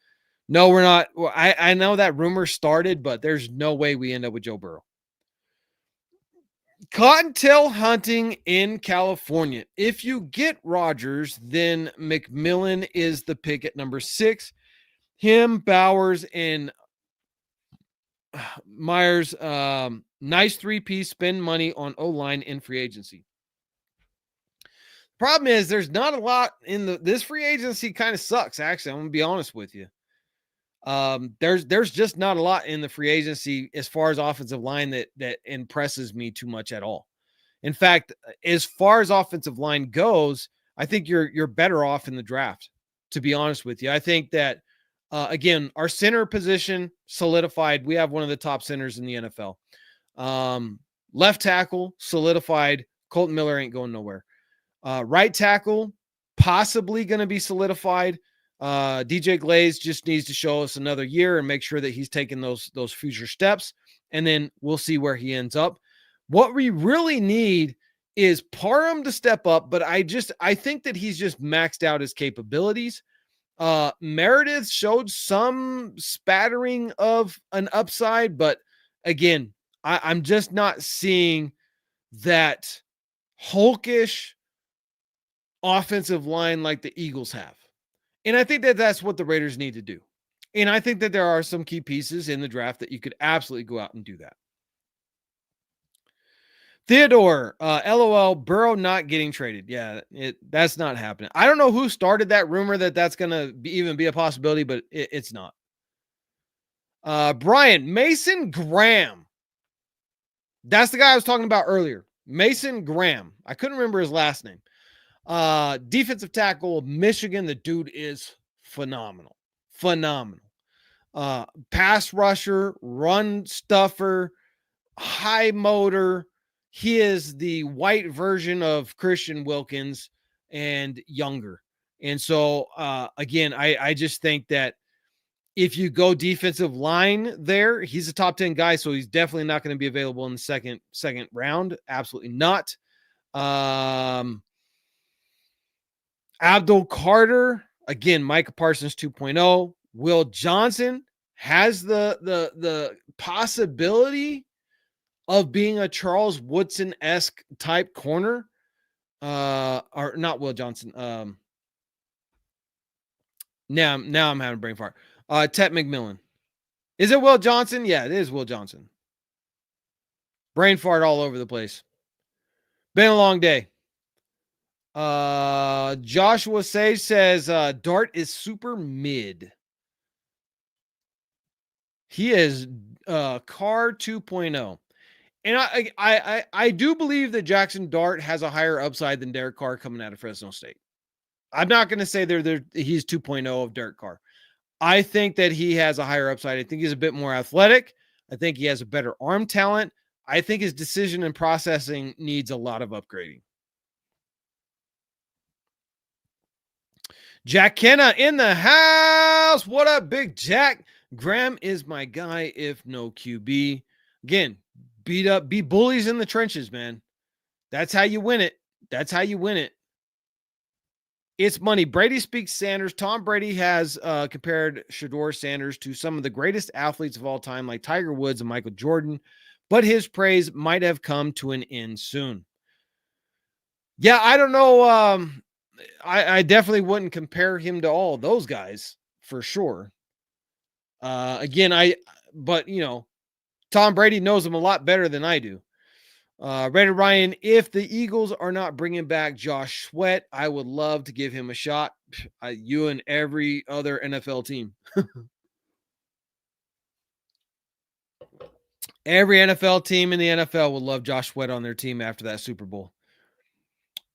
no, we're not. Well, I know that rumor started, but there's no way we end up with Joe Burrow. Cottontail hunting in California. If you get Rodgers, then McMillan is the pick at number 6. Him, Bowers, and Myers. Nice 3-piece. Spend money on O-line in free agency. Problem is, there's not a lot in this free agency. Kind of sucks. Actually, I'm gonna be honest with you. There's just not a lot in the free agency as far as offensive line that impresses me too much at all. In fact, as far as offensive line goes, I think you're better off in the draft, to be honest with you. I think that again, our center position solidified. We have one of the top centers in the NFL. Left tackle solidified. Colton Miller ain't going nowhere. Right tackle possibly going to be solidified. DJ Glaze just needs to show us another year and make sure that he's taking those future steps, and then we'll see where he ends up. What we really need is Parham to step up, but I think that he's just maxed out his capabilities. Meredith showed some spattering of an upside, but again, I'm just not seeing that hulkish offensive line like the Eagles have. And I think that that's what the Raiders need to do. And I think that there are some key pieces in the draft that you could absolutely go out and do that. Theodore, LOL, Burrow not getting traded. Yeah, that's not happening. I don't know who started that rumor that that's going to even be a possibility, but it's not. Brian, Mason Graham. That's the guy I was talking about earlier. Mason Graham. I couldn't remember his last name. Defensive tackle of Michigan. The dude is phenomenal. Phenomenal. Pass rusher, run stuffer, high motor. He is the white version of Christian Wilkins and younger. And so, again, I just think that if you go defensive line there, he's a top 10 guy. So he's definitely not going to be available in the second round. Absolutely not. Abdul Carter, again, Micah Parsons 2.0. Will Johnson has the possibility of being a Charles Woodson-esque type corner. Or not Will Johnson. Now I'm having a brain fart. Tet McMillan. Is it Will Johnson? Yeah, it is Will Johnson. Brain fart all over the place. Been a long day. Joshua Sage says Dart is super mid. He is Carr 2.0. And I do believe that Jackson Dart has a higher upside than Derek Carr coming out of Fresno State. I'm not going to say he's 2.0 of Derek Carr. I think that he has a higher upside. I think he's a bit more athletic. I think he has a better arm talent. I think his decision and processing needs a lot of upgrading. Jack Kenna in the house. What up, Big Jack? Graham is my guy if no QB. Again, be bullies in the trenches, man. That's how you win it. That's how you win it. It's money. Brady speaks Sanders. Tom Brady has compared Shedeur Sanders to some of the greatest athletes of all time, like Tiger Woods and Michael Jordan, but his praise might have come to an end soon. Yeah, I don't know. I definitely wouldn't compare him to all of those guys for sure. But Tom Brady knows him a lot better than I do. Raider Ryan, if the Eagles are not bringing back Josh Sweat, I would love to give him a shot. You and every other NFL team. Every NFL team in the NFL would love Josh Sweat on their team after that Super Bowl.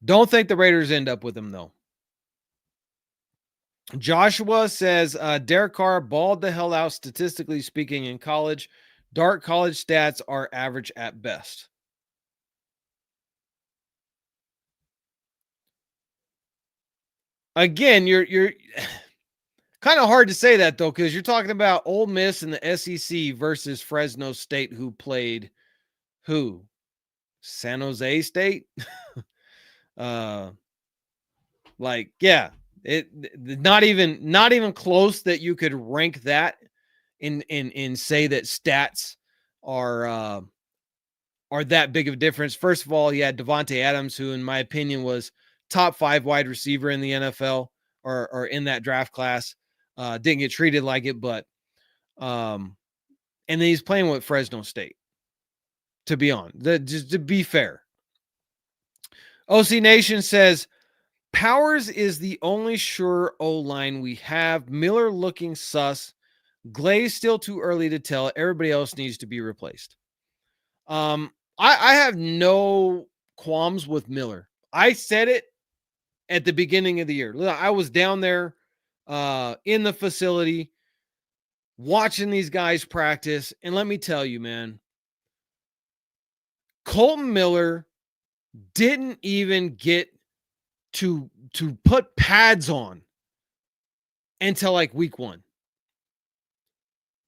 Don't think the Raiders end up with him, though. Joshua says, Derek Carr balled the hell out, statistically speaking, in college. Dark college stats are average at best. Again, you're kind of hard to say that, though, because you're talking about Ole Miss and the SEC versus Fresno State, who played who? San Jose State? Not even close that you could rank that and say that stats are that big of a difference. First of all, you had Devontae Adams, who in my opinion was top 5 wide receiver in the NFL or in that draft class. Didn't get treated like it, but and then he's playing with Fresno State. To be just to be fair. OC Nation says Powers is the only sure O-line we have. Miller looking sus. Glaze still too early to tell. Everybody else needs to be replaced. I have no qualms with Miller. I said it at the beginning of the year. I was down there in the facility watching these guys practice. And let me tell you, man, Colton Miller didn't even get to put pads on until like week 1.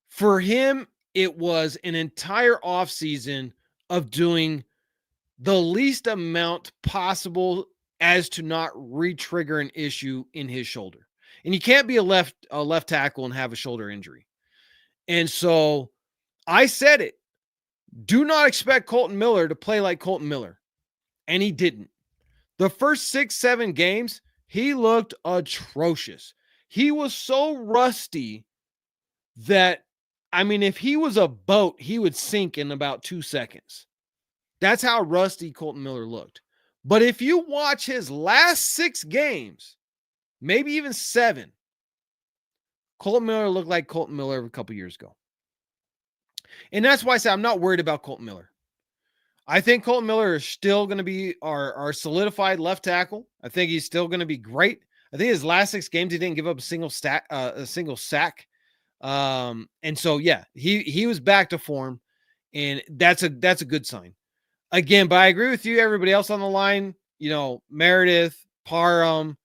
For him, it was an entire offseason of doing the least amount possible as to not re-trigger an issue in his shoulder. And you can't be a left tackle and have a shoulder injury. And so I said it. Do not expect Colton Miller to play like Colton Miller. And he didn't. The first 6-7 games, he looked atrocious. He was so rusty that, I mean, if he was a boat, he would sink in about 2 seconds. That's how rusty Colton Miller looked. But if you watch his last 6 games, maybe even 7, Colton Miller looked like Colton Miller a couple years ago. And that's why I say I'm not worried about Colton Miller. I think Colton Miller is still going to be our solidified left tackle. I think he's still going to be great. I think his last 6 games he didn't give up a single sack. And so yeah, he was back to form, and that's a good sign. Again, but I agree with you. Everybody else on the line, Meredith, Parham,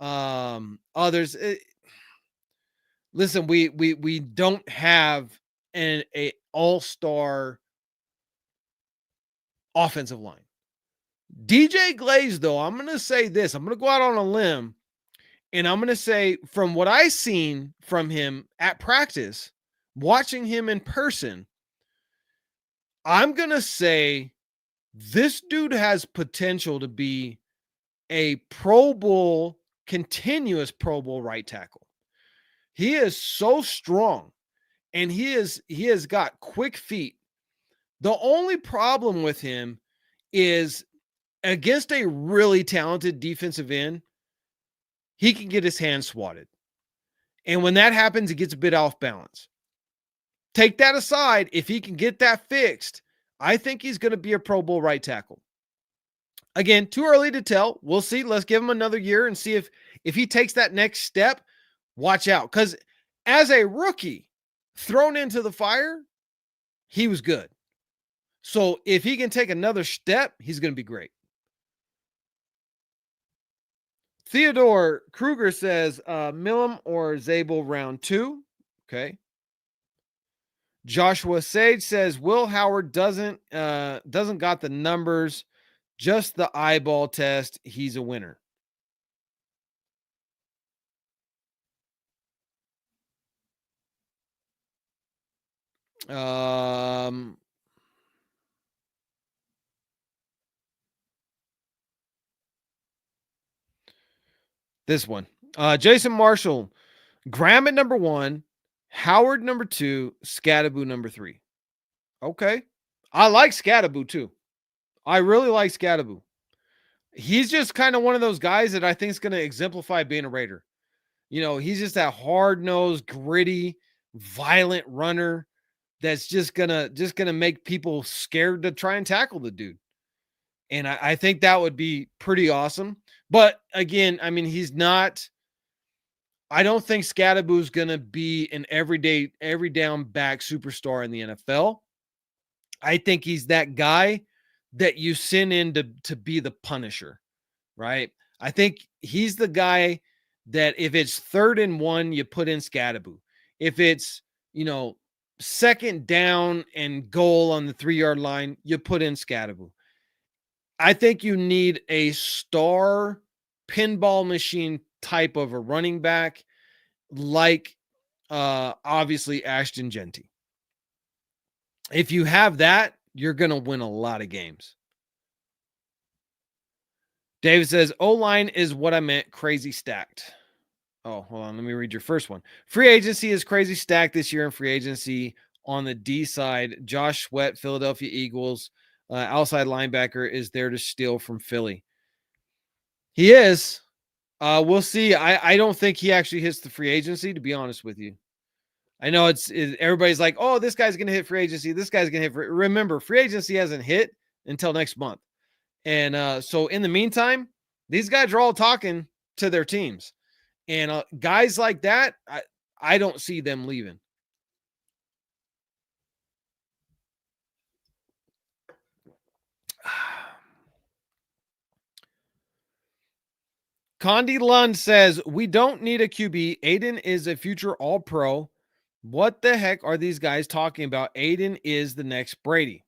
others. Listen, we don't have an all-star offensive line. DJ Glaze, though, I'm going to say this. I'm going to go out on a limb, and I'm going to say from what I've seen from him at practice, watching him in person, I'm going to say this dude has potential to be a Pro Bowl, continuous Pro Bowl right tackle. He is so strong, and he has got quick feet. The only problem with him is against a really talented defensive end, he can get his hand swatted. And when that happens, he gets a bit off balance. Take that aside, if he can get that fixed, I think he's going to be a Pro Bowl right tackle. Again, too early to tell. We'll see. Let's give him another year and see if he takes that next step. Watch out. Because as a rookie thrown into the fire, he was good. So if he can take another step, he's going to be great. Theodore Kruger says, Milam or Zabel round 2. Okay. Joshua Sage says, Will Howard doesn't got the numbers, just the eyeball test. He's a winner. This one. Jason Marshall, Graham at number 1, Howard number 2, Scadaboo number 3. Okay. I like Scadaboo too. I really like Scadaboo. He's just kind of one of those guys that I think is going to exemplify being a Raider. He's just that hard-nosed, gritty, violent runner that's just gonna make people scared to try and tackle the dude. And I think that would be pretty awesome. But again, I mean, he's not. I don't think Scadaboo's gonna be an every down back superstar in the NFL. I think he's that guy that you send in to be the Punisher, right? I think he's the guy that if it's 3rd and 1, you put in Scadaboo. If it's, second down and goal on the 3-yard line, you put in Scadaboo. I think you need a star pinball machine type of a running back like obviously Ashton Jeanty. If you have that, you're going to win a lot of games. David says, O-line is what I meant, crazy stacked. Oh, hold on. Let me read your first one. Free agency is crazy stacked this year in free agency. On the D side, Josh Sweat, Philadelphia Eagles, outside linebacker, is there to steal from Philly. He is. We'll see. I don't think he actually hits the free agency, to be honest with you. I know everybody's like, oh, this guy's going to hit free agency. This guy's going to hit. Remember, free agency hasn't hit until next month. And so in the meantime, these guys are all talking to their teams. And guys like that, I don't see them leaving. Condi Lund says, we don't need a QB. Aidan is a future all-pro. What the heck are these guys talking about? Aidan is the next Brady.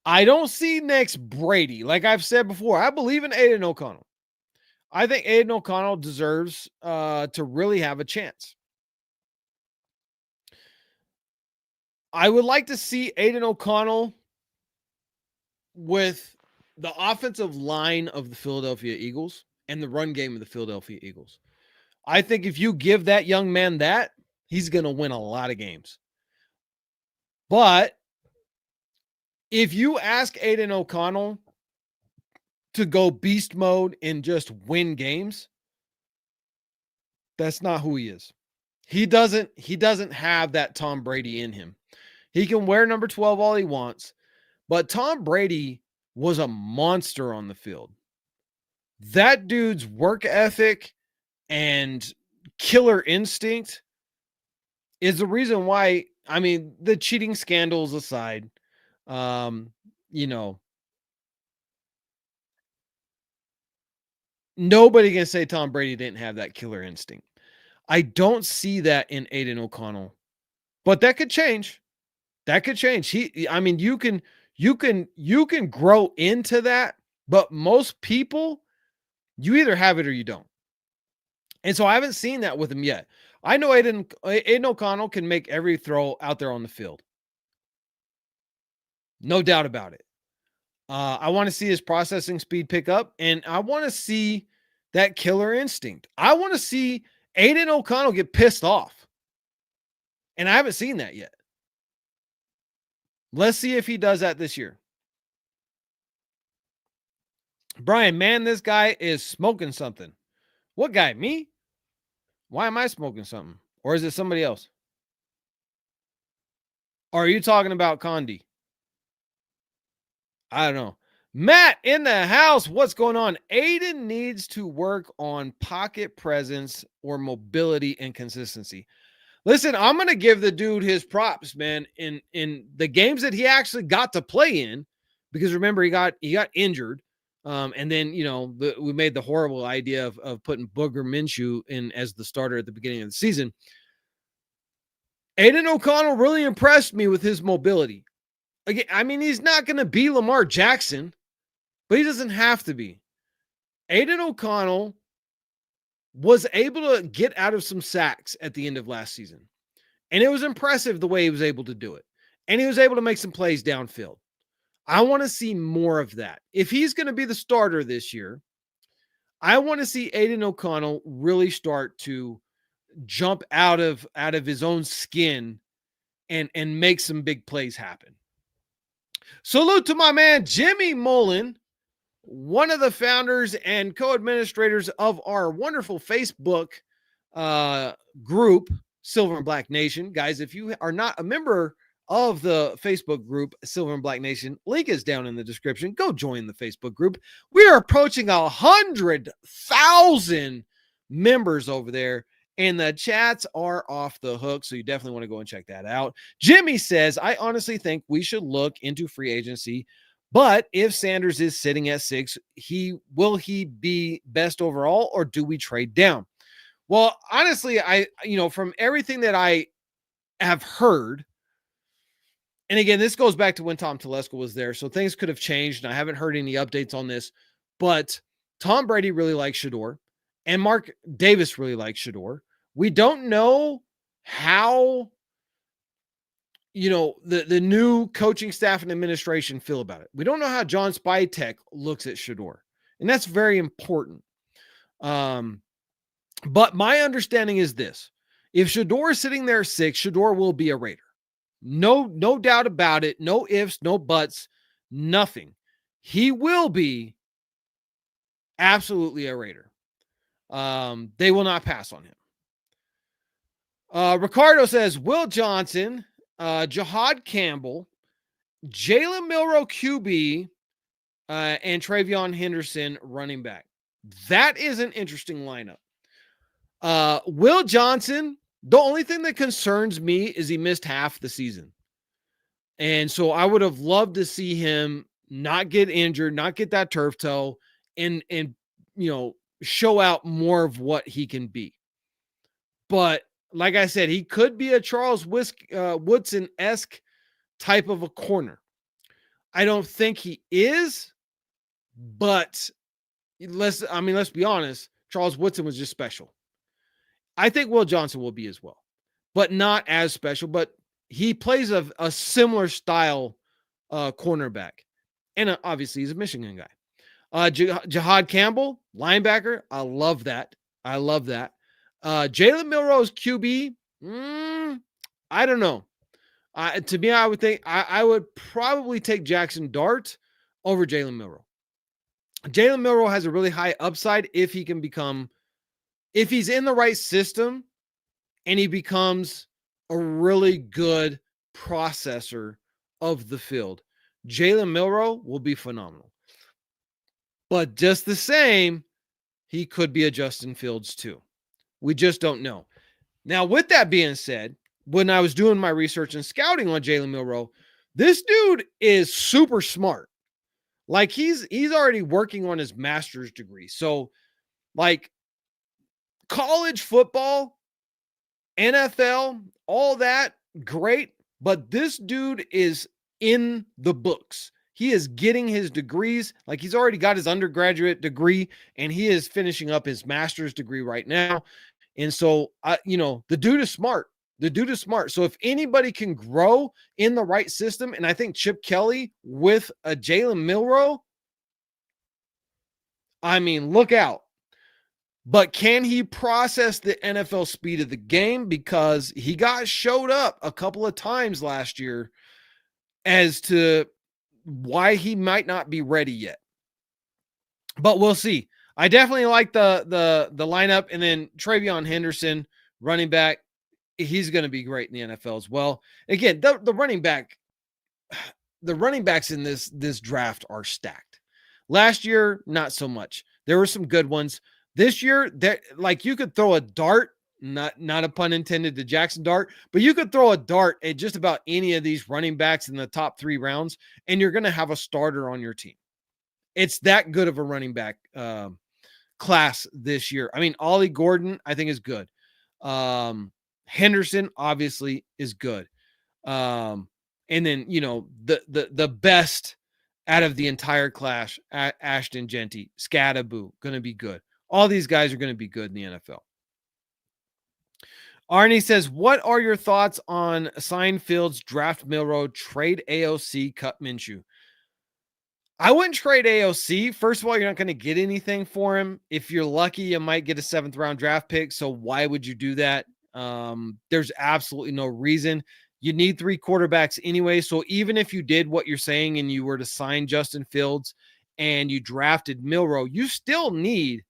I don't see next Brady. Like I've said before, I believe in Aidan O'Connell. I think Aidan O'Connell deserves to really have a chance. I would like to see Aidan O'Connell with the offensive line of the Philadelphia Eagles and the run game of the Philadelphia Eagles. I think if you give that young man that, he's going to win a lot of games. But If you ask Aidan O'Connell to go beast mode and just win games, that's not who he is. He doesn't have that Tom Brady in him. He can wear number 12 all he wants, but Tom Brady was a monster on the field. That dude's work ethic and killer instinct is the reason why, I mean, the cheating scandals aside, you know, nobody can say Tom Brady didn't have that killer instinct. I don't see that in Aidan O'Connell, but that could change. That could change. I mean, you can grow into that, but most people, you either have it or you don't. And so I haven't seen that with him yet. I know Aidan O'Connell can make every throw out there on the field. No doubt about it. I want to see his processing speed pick up, and I want to see that killer instinct. I want to see Aidan O'Connell get pissed off. And I haven't seen that yet. Let's see if he does that this year. Brian, man, this guy is smoking something. What guy? Me? Why am I smoking something? Or is it somebody else? Or are you talking about Condi? I don't know. Matt in the house. What's going on? Aidan needs to work on pocket presence or mobility and consistency. Listen, I'm going to give the dude his props, man, in the games that he actually got to play in, because remember, he got injured. And then, we made the horrible idea of putting Booger Minshew in as the starter at the beginning of the season. Aidan O'Connell really impressed me with his mobility. Again, I mean, he's not going to be Lamar Jackson, but he doesn't have to be. Aidan O'Connell was able to get out of some sacks at the end of last season. And it was impressive the way he was able to do it. And he was able to make some plays downfield. I want to see more of that. If he's going to be the starter this year, I want to see Aidan O'Connell really start to jump out of his own skin and make some big plays happen. Salute to my man, Jimmy Mullen, one of the founders and co-administrators of our wonderful Facebook group, Silver and Black Nation. Guys, if you are not a member of the Facebook group, Silver and Black Nation, link is down in the description. Go join the Facebook group. We are approaching 100,000 members over there, and the chats are off the hook, so you definitely want to go and check that out. Jimmy says, I honestly think we should look into free agency, but if Sanders is sitting at 6, will he be best overall, or do we trade down? Well, honestly, from everything that I have heard, and again, this goes back to when Tom Telesco was there, so things could have changed, and I haven't heard any updates on this, but Tom Brady really likes Shedeur, and Mark Davis really likes Shedeur. We don't know how, the new coaching staff and administration feel about it. We don't know how John Spytek looks at Shedeur, and that's very important. But my understanding is this. If Shedeur is sitting there 6, Shedeur will be a Raider. No doubt about it. No ifs, no buts, nothing. He will be absolutely a Raider. They will not pass on him. Ricardo says, Will Johnson, Jahad Campbell, Jalen Milroe QB, and Travion Henderson running back. That is an interesting lineup. Will Johnson, the only thing that concerns me is he missed half the season. And so I would have loved to see him not get injured, not get that turf toe, and show out more of what he can be. But like I said, he could be a Charles Woodson-esque type of a corner. I don't think he is, but let's be honest, Charles Woodson was just special. I think Will Johnson will be as well, but not as special, but he plays a similar style cornerback. And obviously he's a Michigan guy. Jahad Campbell, linebacker. I love that. Jalen Milroe's QB. I don't know. To me, I would think I would probably take Jackson Dart over Jalen Milroe. Jalen Milroe has a really high upside if he can become, if he's in the right system and he becomes a really good processor of the field. Jalen Milroe will be phenomenal. But just the same, he could be a Justin Fields too. We just don't know. Now, with that being said, when I was doing my research and scouting on Jalen Milroe, this dude is super smart. Like he's already working on his master's degree. So, like college football, NFL, all that, great. But this dude is in the books. He is getting his degrees. Like he's already got his undergraduate degree and he is finishing up his master's degree right now. And so, the dude is smart. The dude is smart. So if anybody can grow in the right system, and I think Chip Kelly with a Jalen Milroe, I mean, look out. But can he process the NFL speed of the game? Because he got showed up a couple of times last year as to why he might not be ready yet. But we'll see. I definitely like the lineup. And then Travion Henderson, running back, he's going to be great in the NFL as well. Again, the running backs in this draft are stacked. Last year, not so much. There were some good ones. This year, like you could throw a dart, not a pun intended to Jackson Dart, but you could throw a dart at just about any of these running backs in the top 3 rounds, and you're going to have a starter on your team. It's that good of a running back class this year. I mean, Ollie Gordon, I think, is good. Henderson, obviously, is good. And then, the best out of the entire class, Ashton, Jeanty, Scadaboo, going to be good. All these guys are going to be good in the NFL. Arnie says, what are your thoughts on sign Fields, draft Milroe, trade AOC, cut Minshew? I wouldn't trade AOC. First of all, you're not going to get anything for him. If you're lucky, you might get a 7th round draft pick. So why would you do that? There's absolutely no reason. You need 3 quarterbacks anyway. So even if you did what you're saying and you were to sign Justin Fields and you drafted Milroe, you still need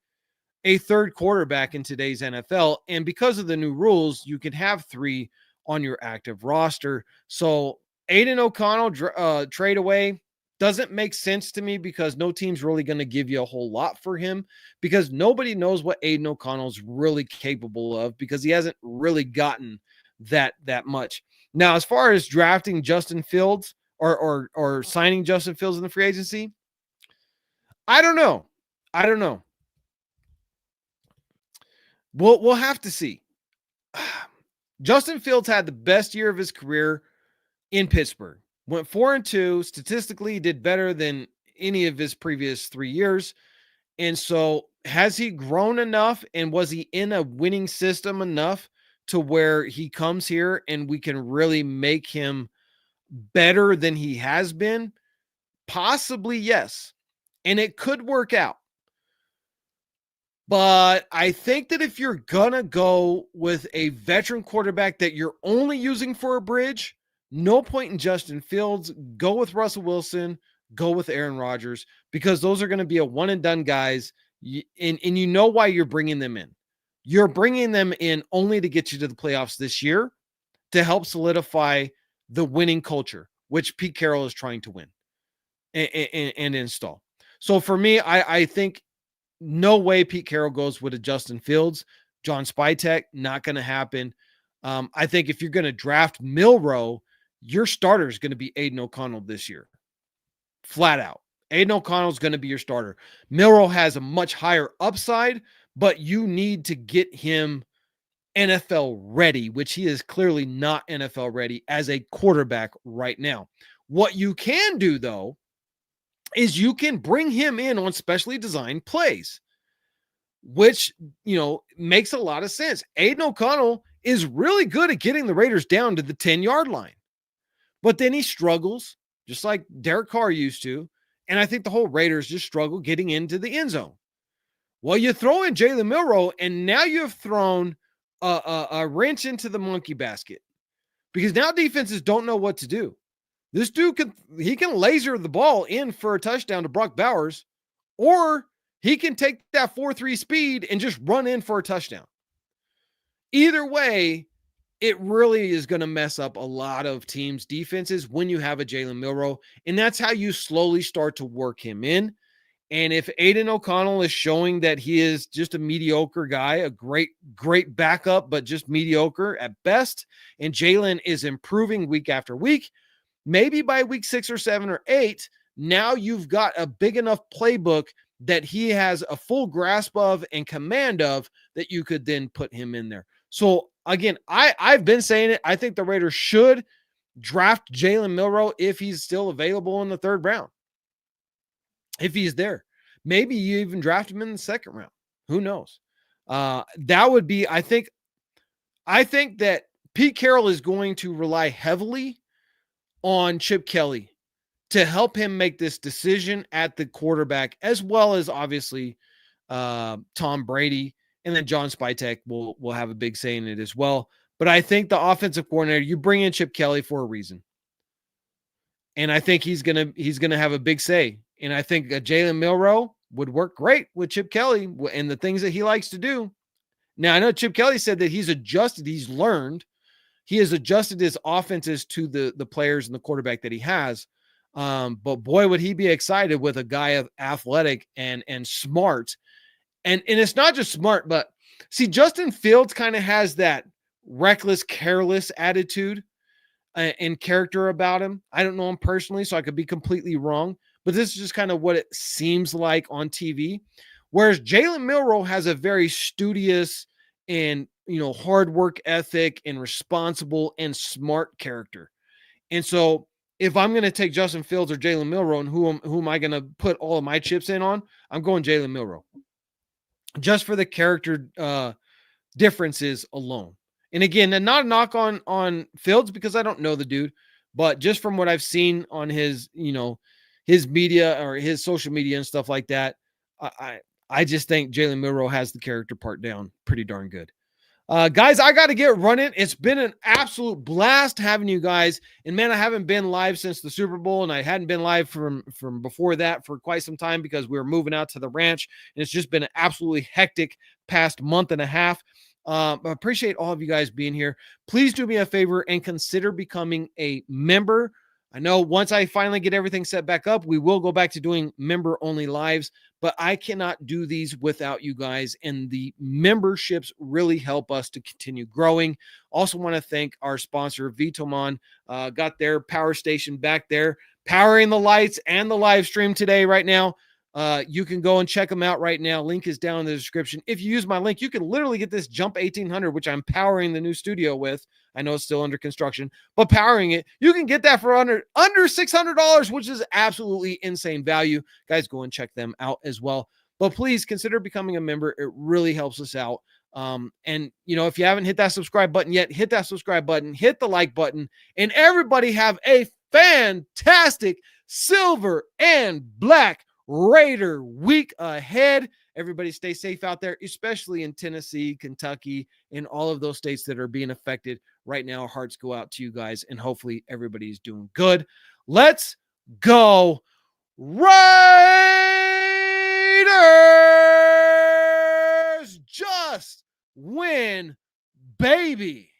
a 3rd quarterback in today's NFL. And because of the new rules, you can have 3 on your active roster. So Aidan O'Connell trade away doesn't make sense to me because no team's really going to give you a whole lot for him because nobody knows what Aidan O'Connell's really capable of because he hasn't really gotten that much. Now, as far as drafting Justin Fields or signing Justin Fields in the free agency, I don't know. We'll have to see. Justin Fields had the best year of his career in Pittsburgh. Went 4-2. Statistically, did better than any of his previous 3 years. And so has he grown enough and was he in a winning system enough to where he comes here and we can really make him better than he has been? Possibly, yes. And it could work out. But I think that if you're going to go with a veteran quarterback that you're only using for a bridge, no point in Justin Fields. Go with Russell Wilson. Go with Aaron Rodgers because those are going to be a one-and-done guys. And you know why you're bringing them in. You're bringing them in only to get you to the playoffs this year to help solidify the winning culture, which Pete Carroll is trying to win and install. So for me, I think no way Pete Carroll goes with a Justin Fields. John Spytek, not going to happen. I think if you're going to draft Milroe, your starter is going to be Aidan O'Connell this year. Flat out. Aidan O'Connell is going to be your starter. Milroe has a much higher upside, but you need to get him NFL ready, which he is clearly not NFL ready as a quarterback right now. What you can do, though, is you can bring him in on specially designed plays, which, makes a lot of sense. Aidan O'Connell is really good at getting the Raiders down to the 10-yard line. But then he struggles, just like Derek Carr used to. And I think the whole Raiders just struggle getting into the end zone. Well, you throw in Jalen Milroe, and now you've thrown a wrench into the monkey basket because now defenses don't know what to do. This dude can laser the ball in for a touchdown to Brock Bowers, or he can take that 4.3 speed and just run in for a touchdown. Either way, it really is going to mess up a lot of teams' defenses when you have a Jalen Milroe, and that's how you slowly start to work him in. And if Aidan O'Connell is showing that he is just a mediocre guy, a great backup, but just mediocre at best, and Jalen is improving week after week, maybe by week 6 or 7 or 8, now you've got a big enough playbook that he has a full grasp of and command of that you could then put him in there. So again, I've been saying it. I think the Raiders should draft Jalen Milroe if he's still available in the 3rd round. If he's there, maybe you even draft him in the 2nd round. Who knows? That would be, I think that Pete Carroll is going to rely heavily on Chip Kelly to help him make this decision at the quarterback, as well as obviously Tom Brady, and then John Spytek will have a big say in it as well. But I think the offensive coordinator, you bring in Chip Kelly for a reason, and I think he's gonna have a big say. And I think Jalen Milroe would work great with Chip Kelly and the things that he likes to do. Now I know Chip Kelly said that he's learned. He has adjusted his offenses to the players and the quarterback that he has. But boy, would he be excited with a guy of athletic and smart. And it's not just smart, but see, Justin Fields kind of has that reckless, careless attitude and character about him. I don't know him personally, so I could be completely wrong, but this is just kind of what it seems like on TV. Whereas Jalen Milroe has a very studious and, hard work ethic and responsible and smart character. And so if I'm going to take Justin Fields or Jalen Milroe, and who am I going to put all of my chips in on? I'm going Jalen Milroe, just for the character differences alone. And again, not a knock on Fields, because I don't know the dude, but just from what I've seen on his, his media or his social media and stuff like that, I just think Jalen Milroe has the character part down pretty darn good. Guys, I got to get running. It's been an absolute blast having you guys. And man, I haven't been live since the Super Bowl, and I hadn't been live from before that for quite some time because we were moving out to the ranch, and it's just been an absolutely hectic past month and a half. I appreciate all of you guys being here. Please do me a favor and consider becoming a member. I know once I finally get everything set back up, we will go back to doing member-only lives, but I cannot do these without you guys, and the memberships really help us to continue growing. Also want to thank our sponsor, Vtoman. Got their power station back there, powering the lights and the live stream today right now. You can go and check them out right now. Link is down in the description. If you use my link, you can literally get this Jump 1800, which I'm powering the new studio with. I know it's still under construction, but powering it, you can get that for under $600, which is absolutely insane value. Guys, go and check them out as well. But please consider becoming a member. It really helps us out. And if you haven't hit that subscribe button yet, hit that subscribe button, hit the like button, and everybody have a fantastic silver and black Raider week ahead. Everybody stay safe out there, especially in Tennessee, Kentucky, and all of those states that are being affected right now. Our hearts go out to you guys, and hopefully everybody's doing good. Let's go Raiders! Just win, baby.